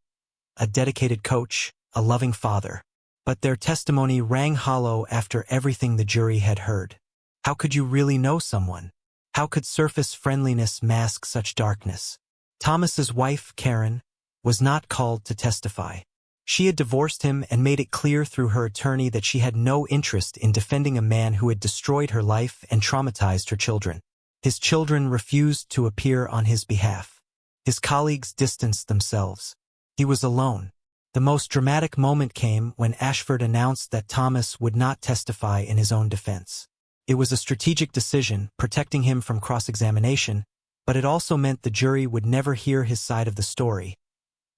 Speaker 1: a dedicated coach, a loving father. But their testimony rang hollow after everything the jury had heard. How could you really know someone? How could surface friendliness mask such darkness? Thomas's wife, Karen, was not called to testify. She had divorced him and made it clear through her attorney that she had no interest in defending a man who had destroyed her life and traumatized her children. His children refused to appear on his behalf. His colleagues distanced themselves. He was alone. The most dramatic moment came when Ashford announced that Thomas would not testify in his own defense. It was a strategic decision, protecting him from cross-examination, but it also meant the jury would never hear his side of the story,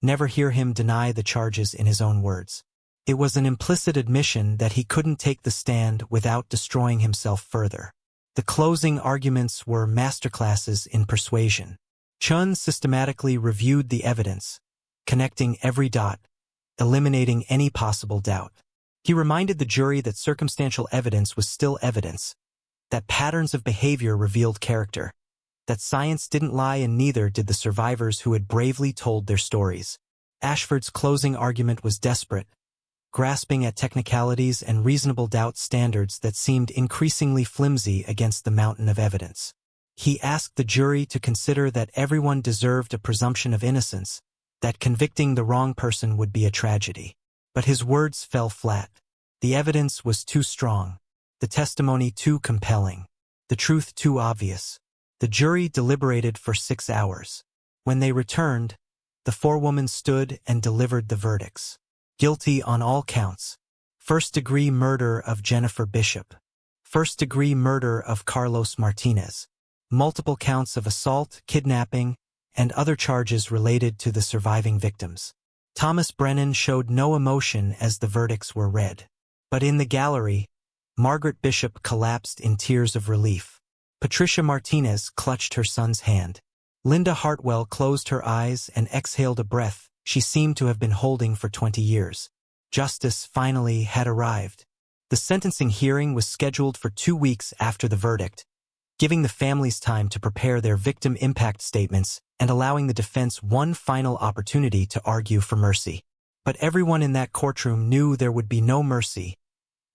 Speaker 1: never hear him deny the charges in his own words. It was an implicit admission that he couldn't take the stand without destroying himself further. The closing arguments were masterclasses in persuasion. Chun systematically reviewed the evidence, connecting every dot, eliminating any possible doubt. He reminded the jury that circumstantial evidence was still evidence, that patterns of behavior revealed character, that science didn't lie and neither did the survivors who had bravely told their stories. Ashford's closing argument was desperate, grasping at technicalities and reasonable doubt standards that seemed increasingly flimsy against the mountain of evidence. He asked the jury to consider that everyone deserved a presumption of innocence, that convicting the wrong person would be a tragedy. But his words fell flat. The evidence was too strong, the testimony too compelling, the truth too obvious. The jury deliberated for 6 hours. When they returned, the forewoman stood and delivered the verdicts. Guilty on all counts. First-degree murder of Jennifer Bishop. First-degree murder of Carlos Martinez. Multiple counts of assault, kidnapping, and other charges related to the surviving victims. Thomas Brennan showed no emotion as the verdicts were read. But in the gallery, Margaret Bishop collapsed in tears of relief. Patricia Martinez clutched her son's hand. Linda Hartwell closed her eyes and exhaled a breath she seemed to have been holding for 20 years. Justice finally had arrived. The sentencing hearing was scheduled for 2 weeks after the verdict, giving the families time to prepare their victim impact statements and allowing the defense one final opportunity to argue for mercy. But everyone in that courtroom knew there would be no mercy,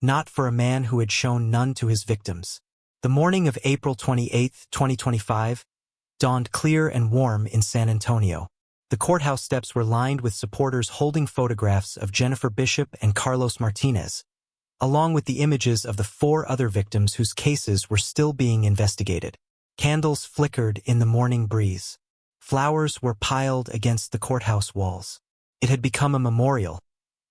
Speaker 1: not for a man who had shown none to his victims. The morning of April 28, 2025, dawned clear and warm in San Antonio. The courthouse steps were lined with supporters holding photographs of Jennifer Bishop and Carlos Martinez, along with the images of the 4 other victims whose cases were still being investigated. Candles flickered in the morning breeze. Flowers were piled against the courthouse walls. It had become a memorial,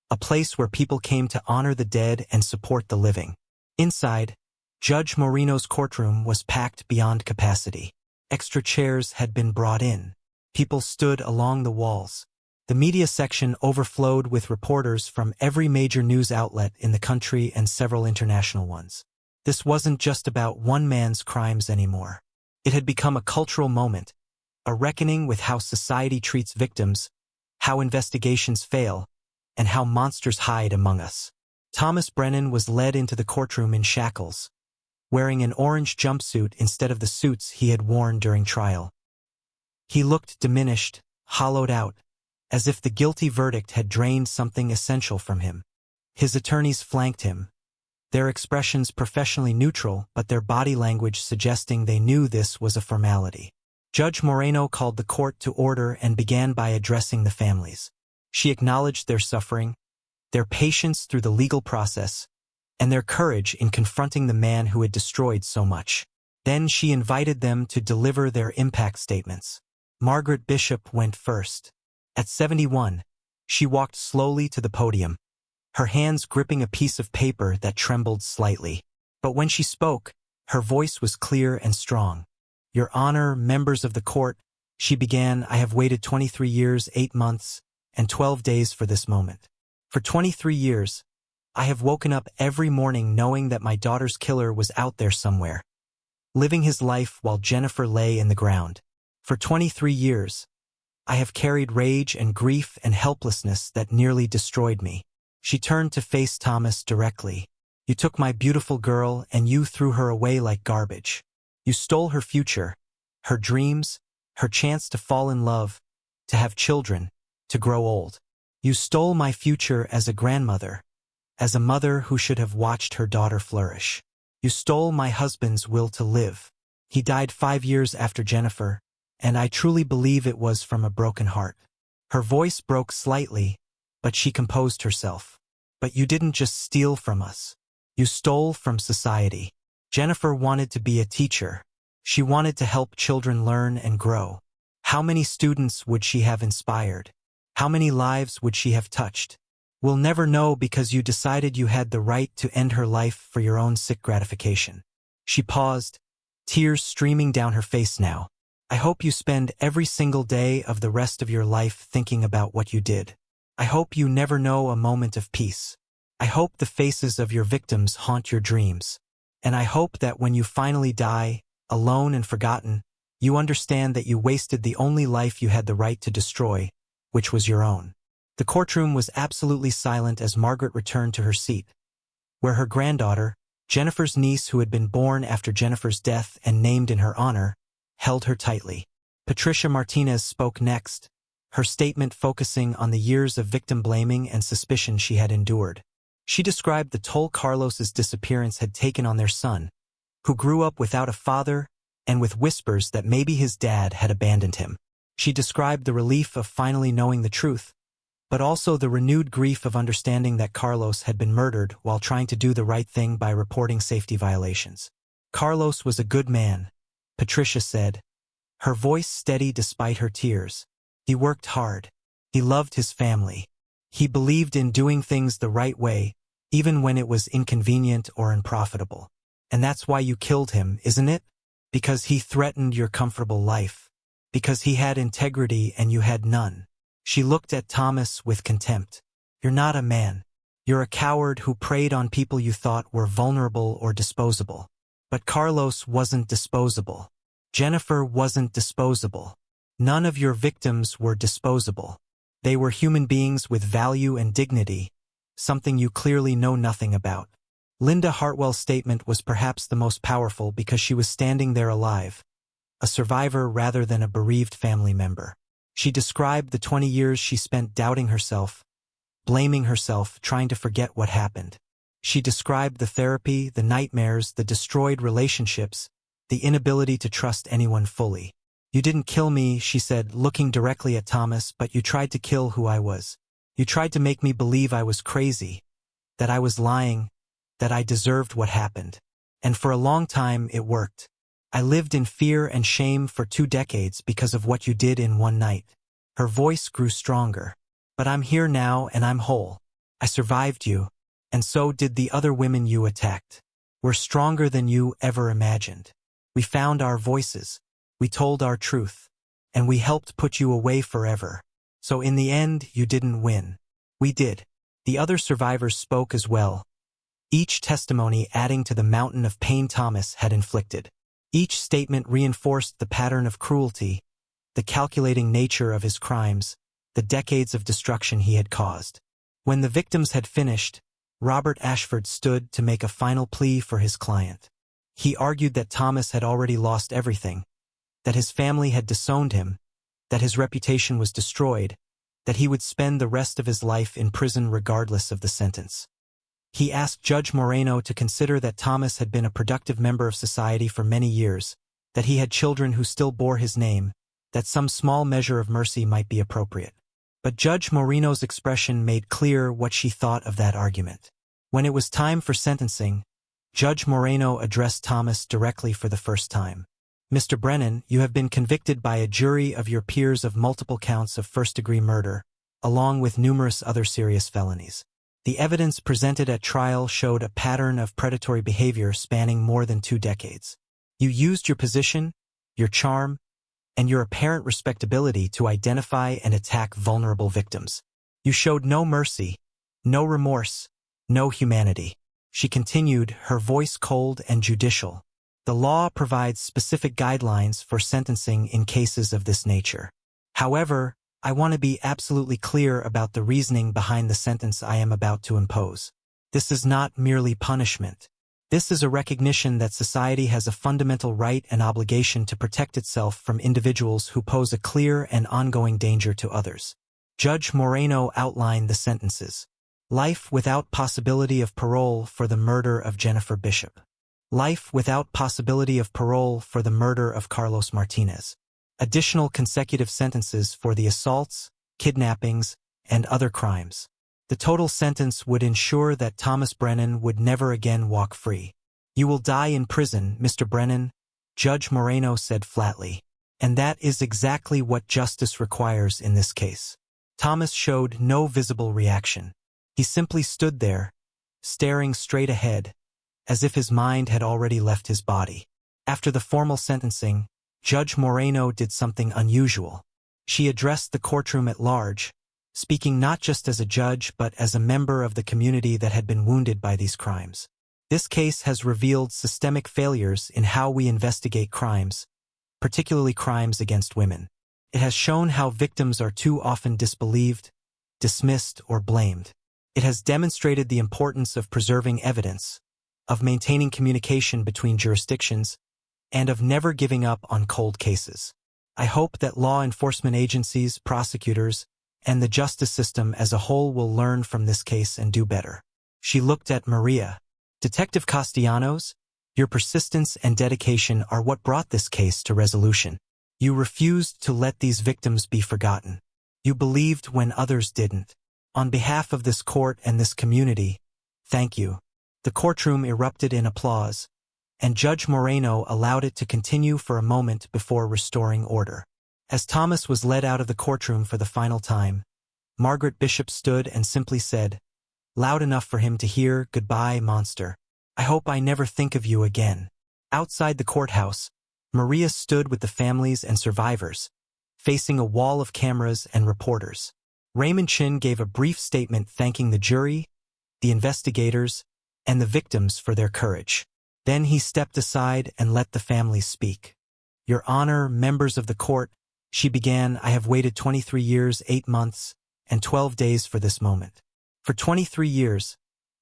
Speaker 1: a place where people came to honor the dead and support the living. Inside, Judge Moreno's courtroom was packed beyond capacity. Extra chairs had been brought in. People stood along the walls. The media section overflowed with reporters from every major news outlet in the country and several international ones. This wasn't just about one man's crimes anymore. It had become a cultural moment, a reckoning with how society treats victims, how investigations fail, and how monsters hide among us. Thomas Brennan was led into the courtroom in shackles, wearing an orange jumpsuit instead of the suits he had worn during trial. He looked diminished, hollowed out, as if the guilty verdict had drained something essential from him. His attorneys flanked him, their expressions professionally neutral but their body language suggesting they knew this was a formality. Judge Moreno called the court to order and began by addressing the families. She acknowledged their suffering, their patience through the legal process, and their courage in confronting the man who had destroyed so much. Then she invited them to deliver their impact statements. Margaret Bishop went first. At 71, she walked slowly to the podium, her hands gripping a piece of paper that trembled slightly. But when she spoke, her voice was clear and strong. "Your Honor, members of the court," she began, "I have waited 23 years, 8 months, and 12 days for this moment. For 23 years, I have woken up every morning knowing that my daughter's killer was out there somewhere, living his life while Jennifer lay in the ground. For 23 years, I have carried rage and grief and helplessness that nearly destroyed me." She turned to face Thomas directly. "You took my beautiful girl and you threw her away like garbage. You stole her future, her dreams, her chance to fall in love, to have children, to grow old. You stole my future as a grandmother, as a mother who should have watched her daughter flourish. You stole my husband's will to live. He died 5 years after Jennifer, and I truly believe it was from a broken heart." Her voice broke slightly, but she composed herself. "But you didn't just steal from us. You stole from society. Jennifer wanted to be a teacher. She wanted to help children learn and grow. How many students would she have inspired? How many lives would she have touched? We'll never know because you decided you had the right to end her life for your own sick gratification." She paused, tears streaming down her face now. "I hope you spend every single day of the rest of your life thinking about what you did. I hope you never know a moment of peace. I hope the faces of your victims haunt your dreams. And I hope that when you finally die, alone and forgotten, you understand that you wasted the only life you had the right to destroy, which was your own." The courtroom was absolutely silent as Margaret returned to her seat, where her granddaughter, Jennifer's niece who had been born after Jennifer's death and named in her honor, held her tightly. Patricia Martinez spoke next, her statement focusing on the years of victim blaming and suspicion she had endured. She described the toll Carlos's disappearance had taken on their son, who grew up without a father and with whispers that maybe his dad had abandoned him. She described the relief of finally knowing the truth, but also the renewed grief of understanding that Carlos had been murdered while trying to do the right thing by reporting safety violations. "Carlos was a good man," Patricia said, her voice steady despite her tears. "He worked hard. He loved his family. He believed in doing things the right way, even when it was inconvenient or unprofitable. And that's why you killed him, isn't it? Because he threatened your comfortable life. Because he had integrity and you had none." She looked at Thomas with contempt. "You're not a man. You're a coward who preyed on people you thought were vulnerable or disposable. But Carlos wasn't disposable. Jennifer wasn't disposable. None of your victims were disposable. They were human beings with value and dignity, something you clearly know nothing about." Linda Hartwell's statement was perhaps the most powerful because she was standing there alive, a survivor rather than a bereaved family member. She described the 20 years she spent doubting herself, blaming herself, trying to forget what happened. She described the therapy, the nightmares, the destroyed relationships, the inability to trust anyone fully. "You didn't kill me," she said, looking directly at Thomas, "but you tried to kill who I was. You tried to make me believe I was crazy, that I was lying, that I deserved what happened. And for a long time it worked. I lived in fear and shame for 2 decades because of what you did in one night." Her voice grew stronger. "But I'm here now and I'm whole. I survived you, and so did the other women you attacked. We're stronger than you ever imagined. We found our voices, we told our truth, and we helped put you away forever. So in the end, you didn't win. We did." The other survivors spoke as well, each testimony adding to the mountain of pain Thomas had inflicted. Each statement reinforced the pattern of cruelty, the calculating nature of his crimes, the decades of destruction he had caused. When the victims had finished, Robert Ashford stood to make a final plea for his client. He argued that Thomas had already lost everything, that his family had disowned him, that his reputation was destroyed, that he would spend the rest of his life in prison regardless of the sentence. He asked Judge Moreno to consider that Thomas had been a productive member of society for many years, that he had children who still bore his name, that some small measure of mercy might be appropriate. But Judge Moreno's expression made clear what she thought of that argument. When it was time for sentencing, Judge Moreno addressed Thomas directly for the first time. "Mr. Brennan, you have been convicted by a jury of your peers of multiple counts of first-degree murder, along with numerous other serious felonies. The evidence presented at trial showed a pattern of predatory behavior spanning more than 2 decades. You used your position, your charm, and your apparent respectability to identify and attack vulnerable victims. You showed no mercy, no remorse, no humanity." She continued, her voice cold and judicial. "The law provides specific guidelines for sentencing in cases of this nature. However, I want to be absolutely clear about the reasoning behind the sentence I am about to impose. This is not merely punishment. This is a recognition that society has a fundamental right and obligation to protect itself from individuals who pose a clear and ongoing danger to others." Judge Moreno outlined the sentences. Life without possibility of parole for the murder of Jennifer Bishop. Life without possibility of parole for the murder of Carlos Martinez. Additional consecutive sentences for the assaults, kidnappings, and other crimes. The total sentence would ensure that Thomas Brennan would never again walk free. "You will die in prison, Mr. Brennan," Judge Moreno said flatly. And that is exactly what justice requires in this case. Thomas showed no visible reaction. He simply stood there, staring straight ahead, as if his mind had already left his body. After the formal sentencing, Judge Moreno did something unusual. She addressed the courtroom at large, speaking not just as a judge but as a member of the community that had been wounded by these crimes. "This case has revealed systemic failures in how we investigate crimes, particularly crimes against women. It has shown how victims are too often disbelieved, dismissed, or blamed. It has demonstrated the importance of preserving evidence, of maintaining communication between jurisdictions, and of never giving up on cold cases. I hope that law enforcement agencies, prosecutors, and the justice system as a whole will learn from this case and do better." She looked at Maria. "Detective Castellanos, your persistence and dedication are what brought this case to resolution. You refused to let these victims be forgotten. You believed when others didn't. On behalf of this court and this community, thank you." The courtroom erupted in applause, and Judge Moreno allowed it to continue for a moment before restoring order. As Thomas was led out of the courtroom for the final time, Margaret Bishop stood and simply said, loud enough for him to hear, "Goodbye, monster. I hope I never think of you again." Outside the courthouse, Maria stood with the families and survivors, facing a wall of cameras and reporters. Raymond Chin gave a brief statement thanking the jury, the investigators, and the victims for their courage. Then he stepped aside and let the families speak. "Your Honor, members of the court," she began, "I have waited 23 years, 8 months, and 12 days for this moment. For 23 years,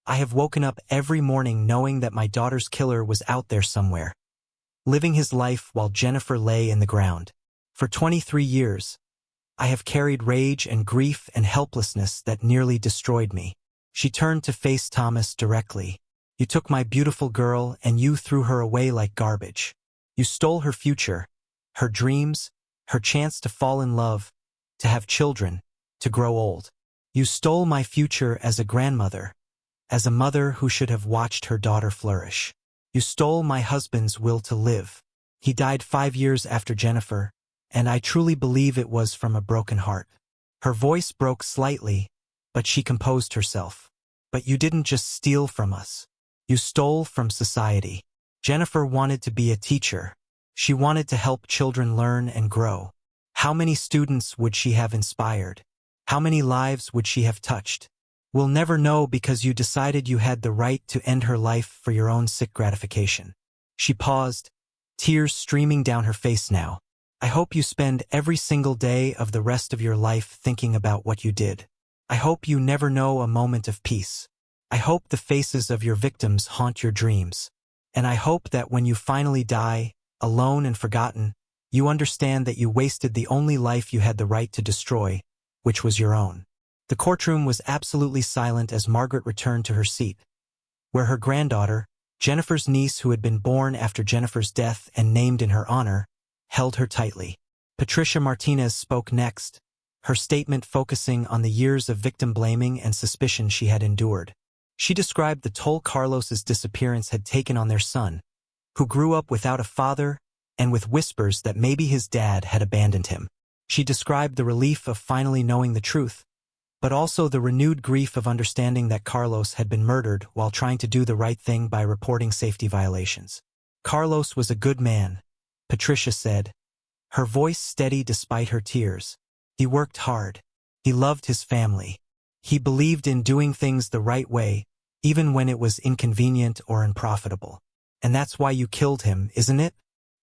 Speaker 1: I have woken up every morning knowing that my daughter's killer was out there somewhere, living his life while Jennifer lay in the ground. For 23 years, I have carried rage and grief and helplessness that nearly destroyed me. She turned to face Thomas directly. You took my beautiful girl and you threw her away like garbage. You stole her future, her dreams, her chance to fall in love, to have children, to grow old. You stole my future as a grandmother, as a mother who should have watched her daughter flourish. You stole my husband's will to live. He died 5 years after Jennifer, and I truly believe it was from a broken heart. Her voice broke slightly, but she composed herself. But you didn't just steal from us. You stole from society. Jennifer wanted to be a teacher. She wanted to help children learn and grow. How many students would she have inspired? How many lives would she have touched? We'll never know because you decided you had the right to end her life for your own sick gratification. She paused, tears streaming down her face now. I hope you spend every single day of the rest of your life thinking about what you did. I hope you never know a moment of peace. I hope the faces of your victims haunt your dreams. And I hope that when you finally die, alone and forgotten, you understand that you wasted the only life you had the right to destroy, which was your own. The courtroom was absolutely silent as Margaret returned to her seat, where her granddaughter, Jennifer's niece who had been born after Jennifer's death and named in her honor, held her tightly. Patricia Martinez spoke next, her statement focusing on the years of victim blaming and suspicion she had endured. She described the toll Carlos's disappearance had taken on their son, who grew up without a father and with whispers that maybe his dad had abandoned him. She described the relief of finally knowing the truth, but also the renewed grief of understanding that Carlos had been murdered while trying to do the right thing by reporting safety violations. Carlos was a good man, Patricia said, her voice steady despite her tears. He worked hard. He loved his family. He believed in doing things the right way, even when it was inconvenient or unprofitable. And that's why you killed him, isn't it?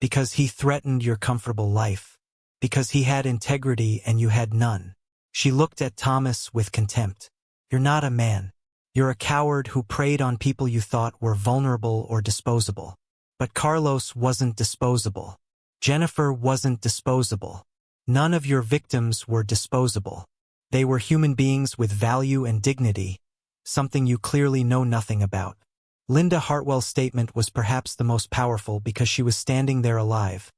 Speaker 1: Because he threatened your comfortable life. Because he had integrity and you had none. She looked at Thomas with contempt. You're not a man. You're a coward who preyed on people you thought were vulnerable or disposable. But Carlos wasn't disposable. Jennifer wasn't disposable. None of your victims were disposable. They were human beings with value and dignity, something you clearly know nothing about. Linda Hartwell's statement was perhaps the most powerful because she was standing there alive,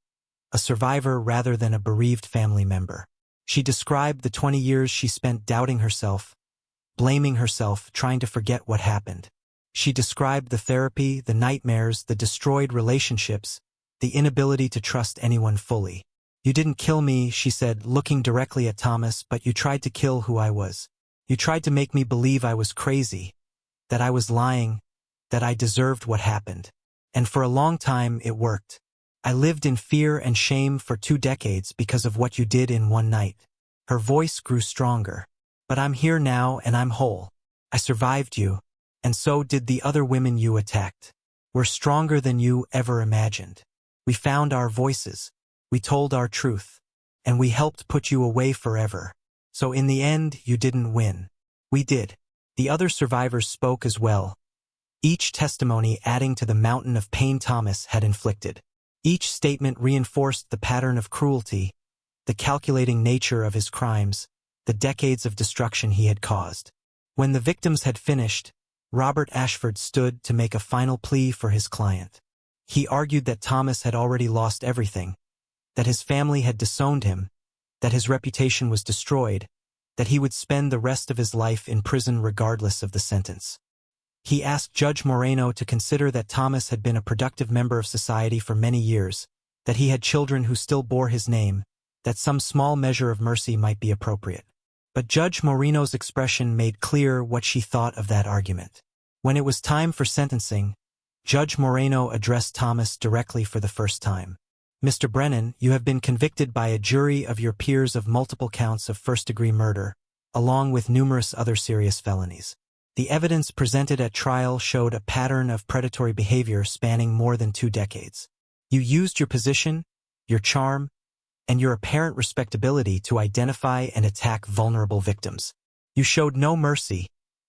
Speaker 1: a survivor rather than a bereaved family member. She described the 20 years she spent doubting herself, blaming herself, trying to forget what happened. She described the therapy, the nightmares, the destroyed relationships, the inability to trust anyone fully. You didn't kill me, she said, looking directly at Thomas, but you tried to kill who I was. You tried to make me believe I was crazy, that I was lying, that I deserved what happened. And for a long time, it worked. I lived in fear and shame for 2 decades because of what you did in one night. Her voice grew stronger. But I'm here now and I'm whole. I survived you, and so did the other women you attacked. We're stronger than you ever imagined. We found our voices. We told our truth. And we helped put you away forever. So in the end, you didn't win. We did. The other survivors spoke as well, each testimony adding to the mountain of pain Thomas had inflicted. Each statement reinforced the pattern of cruelty, the calculating nature of his crimes, the decades of destruction he had caused. When the victims had finished, Robert Ashford stood to make a final plea for his client. He argued that Thomas had already lost everything, that his family had disowned him, that his reputation was destroyed, that he would spend the rest of his life in prison regardless of the sentence. He asked Judge Moreno to consider that Thomas had been a productive member of society for many years, that he had children who still bore his name, that some small measure of mercy might be appropriate. But Judge Moreno's expression made clear what she thought of that argument. When it was time for sentencing, Judge Moreno addressed Thomas directly for the first time. Mr. Brennan, you have been convicted by a jury of your peers of multiple counts of first-degree murder, along with numerous other serious felonies. The evidence presented at trial showed a pattern of predatory behavior spanning more than 2 decades. You used your position, your charm, and your apparent respectability to identify and attack vulnerable victims. You showed no mercy,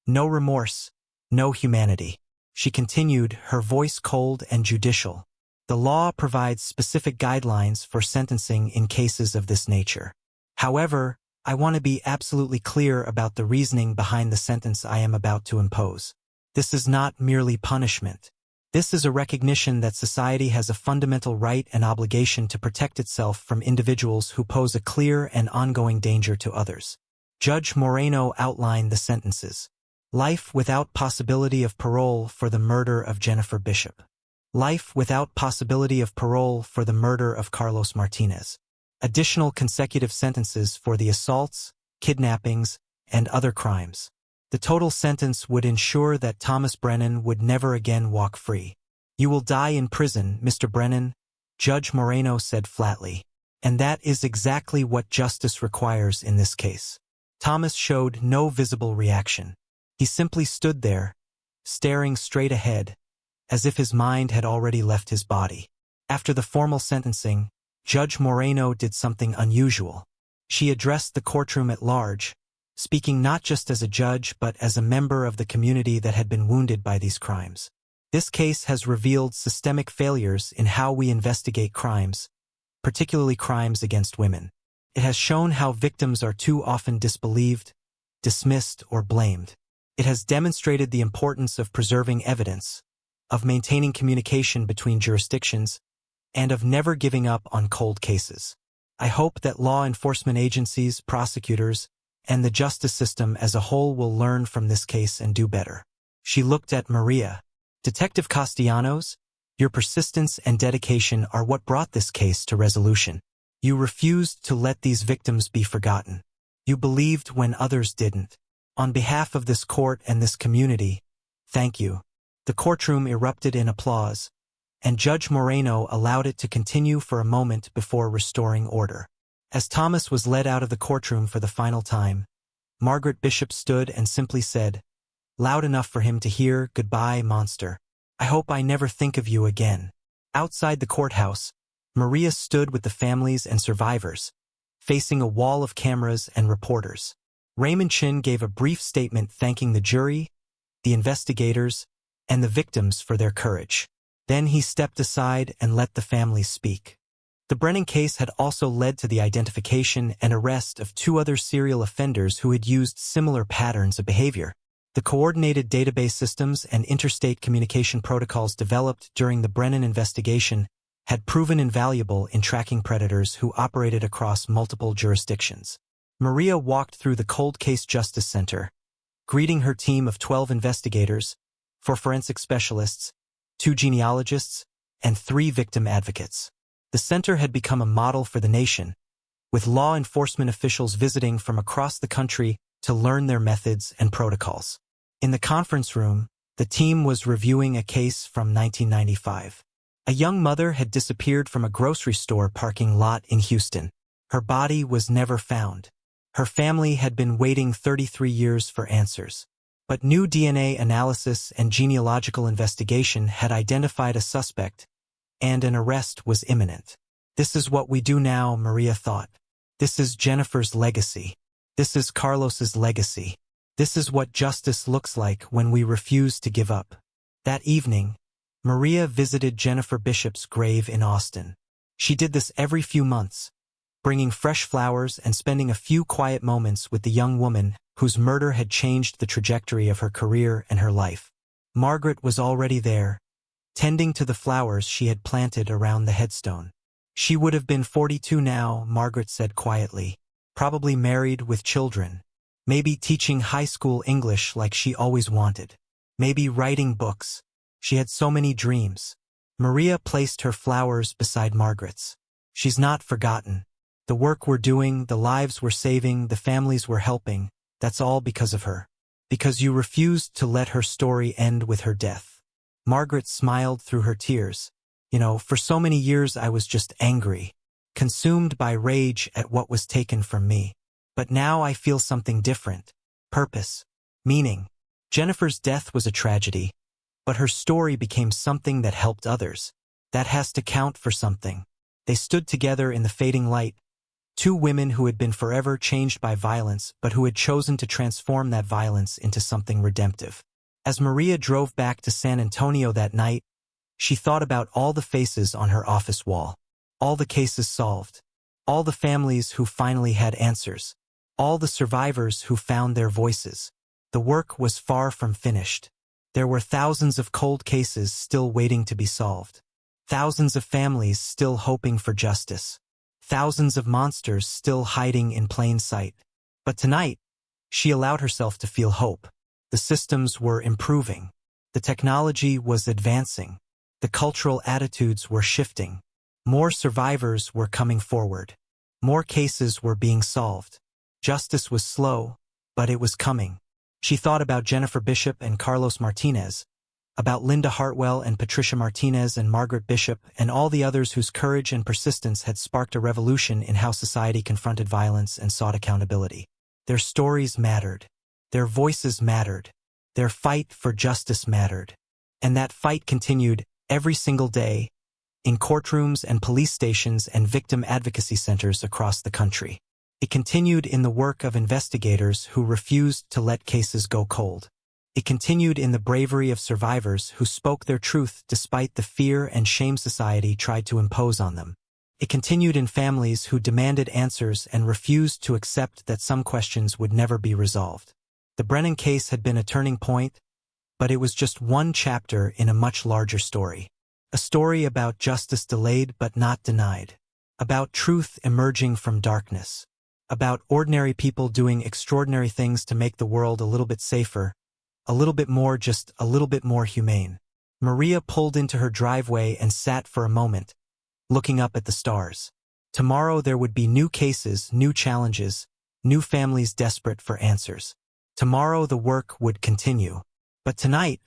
Speaker 1: no remorse, no humanity. She continued, her voice cold and judicial. The law provides specific guidelines for sentencing in cases of this nature. However, I want to be absolutely clear about the reasoning behind the sentence I am about to impose. This is not merely punishment. This is a recognition that society has a fundamental right and obligation to protect itself from individuals who pose a clear and ongoing danger to others. Judge Moreno outlined the sentences. Life without possibility of parole for the murder of Jennifer Bishop. Life without possibility of parole for the murder of Carlos Martinez. Additional consecutive sentences for the assaults, kidnappings, and other crimes. The total sentence would ensure that Thomas Brennan would never again walk free. You will die in prison, Mr. Brennan, Judge Moreno said flatly. And that is exactly what justice requires in this case. Thomas showed no visible reaction. He simply stood there, staring straight ahead, as if his mind had already left his body. After the formal sentencing, Judge Moreno did something unusual. She addressed the courtroom at large, speaking not just as a judge but as a member of the community that had been wounded by these crimes. This case has revealed systemic failures in how we investigate crimes, particularly crimes against women. It has shown how victims are too often disbelieved, dismissed, or blamed. It has demonstrated the importance of preserving evidence, of maintaining communication between jurisdictions, and of never giving up on cold cases. I hope that law enforcement agencies, prosecutors, and the justice system as a whole will learn from this case and do better. She looked at Maria. Detective Castellanos, your persistence and dedication are what brought this case to resolution. You refused to let these victims be forgotten. You believed when others didn't. On behalf of this court and this community, thank you. The courtroom erupted in applause, and Judge Moreno allowed it to continue for a moment before restoring order. As Thomas was led out of the courtroom for the final time, Margaret Bishop stood and simply said, loud enough for him to hear, "Goodbye, monster. I hope I never think of you again." Outside the courthouse, Maria stood with the families and survivors, facing a wall of cameras and reporters. Raymond Chin gave a brief statement thanking the jury, the investigators, and the victims for their courage. Then he stepped aside and let the families speak. The Brennan case had also led to the identification and arrest of 2 other serial offenders who had used similar patterns of behavior. The coordinated database systems and interstate communication protocols developed during the Brennan investigation had proven invaluable in tracking predators who operated across multiple jurisdictions. Maria walked through the Cold Case Justice Center, greeting her team of 12 investigators, 4 forensic specialists, 2 genealogists, and 3 victim advocates. The center had become a model for the nation, with law enforcement officials visiting from across the country to learn their methods and protocols. In the conference room, the team was reviewing a case from 1995. A young mother had disappeared from a grocery store parking lot in Houston. Her body was never found. Her family had been waiting 33 years for answers. But new DNA analysis and genealogical investigation had identified a suspect, and an arrest was imminent. This is what we do now, Maria thought. This is Jennifer's legacy. This is Carlos's legacy. This is what justice looks like when we refuse to give up. That evening, Maria visited Jennifer Bishop's grave in Austin. She did this every few months, bringing fresh flowers and spending a few quiet moments with the young woman whose murder had changed the trajectory of her career and her life. Margaret was already there, tending to the flowers she had planted around the headstone. She would have been 42 now, Margaret said quietly, probably married with children, maybe teaching high school English like she always wanted, maybe writing books. She had so many dreams. Maria placed her flowers beside Margaret's. She's not forgotten. The work we're doing, the lives we're saving, the families we're helping, that's all because of her. Because you refused to let her story end with her death. Margaret smiled through her tears. For so many years I was just angry, consumed by rage at what was taken from me. But now I feel something different. Purpose. Meaning. Jennifer's death was a tragedy, but her story became something that helped others. That has to count for something. They stood together in the fading light, 2 women who had been forever changed by violence but who had chosen to transform that violence into something redemptive. As Maria drove back to San Antonio that night, she thought about all the faces on her office wall, all the cases solved, all the families who finally had answers. all the survivors who found their voices. The work was far from finished. There were thousands of cold cases still waiting to be solved. Thousands of families still hoping for justice. Thousands of monsters still hiding in plain sight. But tonight, she allowed herself to feel hope. The systems were improving. The technology was advancing. The cultural attitudes were shifting. More survivors were coming forward. More cases were being solved. Justice was slow, but it was coming. She thought about Jennifer Bishop and Carlos Martinez, about Linda Hartwell and Patricia Martinez and Margaret Bishop and all the others whose courage and persistence had sparked a revolution in how society confronted violence and sought accountability. Their stories mattered. Their voices mattered. Their fight for justice mattered. And that fight continued every single day in courtrooms and police stations and victim advocacy centers across the country. It continued in the work of investigators who refused to let cases go cold. It continued in the bravery of survivors who spoke their truth despite the fear and shame society tried to impose on them. It continued in families who demanded answers and refused to accept that some questions would never be resolved. The Brennan case had been a turning point, but it was just one chapter in a much larger story. A story about justice delayed but not denied. About truth emerging from darkness. About ordinary people doing extraordinary things to make the world a little bit safer, a little bit more, just a little bit more humane. Maria pulled into her driveway and sat for a moment, looking up at the stars. Tomorrow there would be new cases, new challenges, new families desperate for answers. Tomorrow the work would continue. But tonight,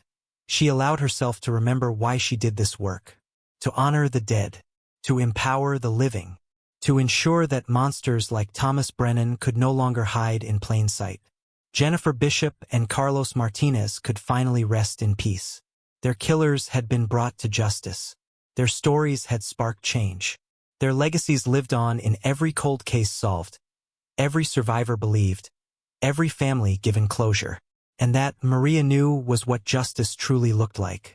Speaker 1: she allowed herself to remember why she did this work. To honor the dead. To empower the living. To ensure that monsters like Thomas Brennan could no longer hide in plain sight. Jennifer Bishop and Carlos Martinez could finally rest in peace. Their killers had been brought to justice. Their stories had sparked change. Their legacies lived on in every cold case solved, every survivor believed, every family given closure. And that, Maria knew, was what justice truly looked like.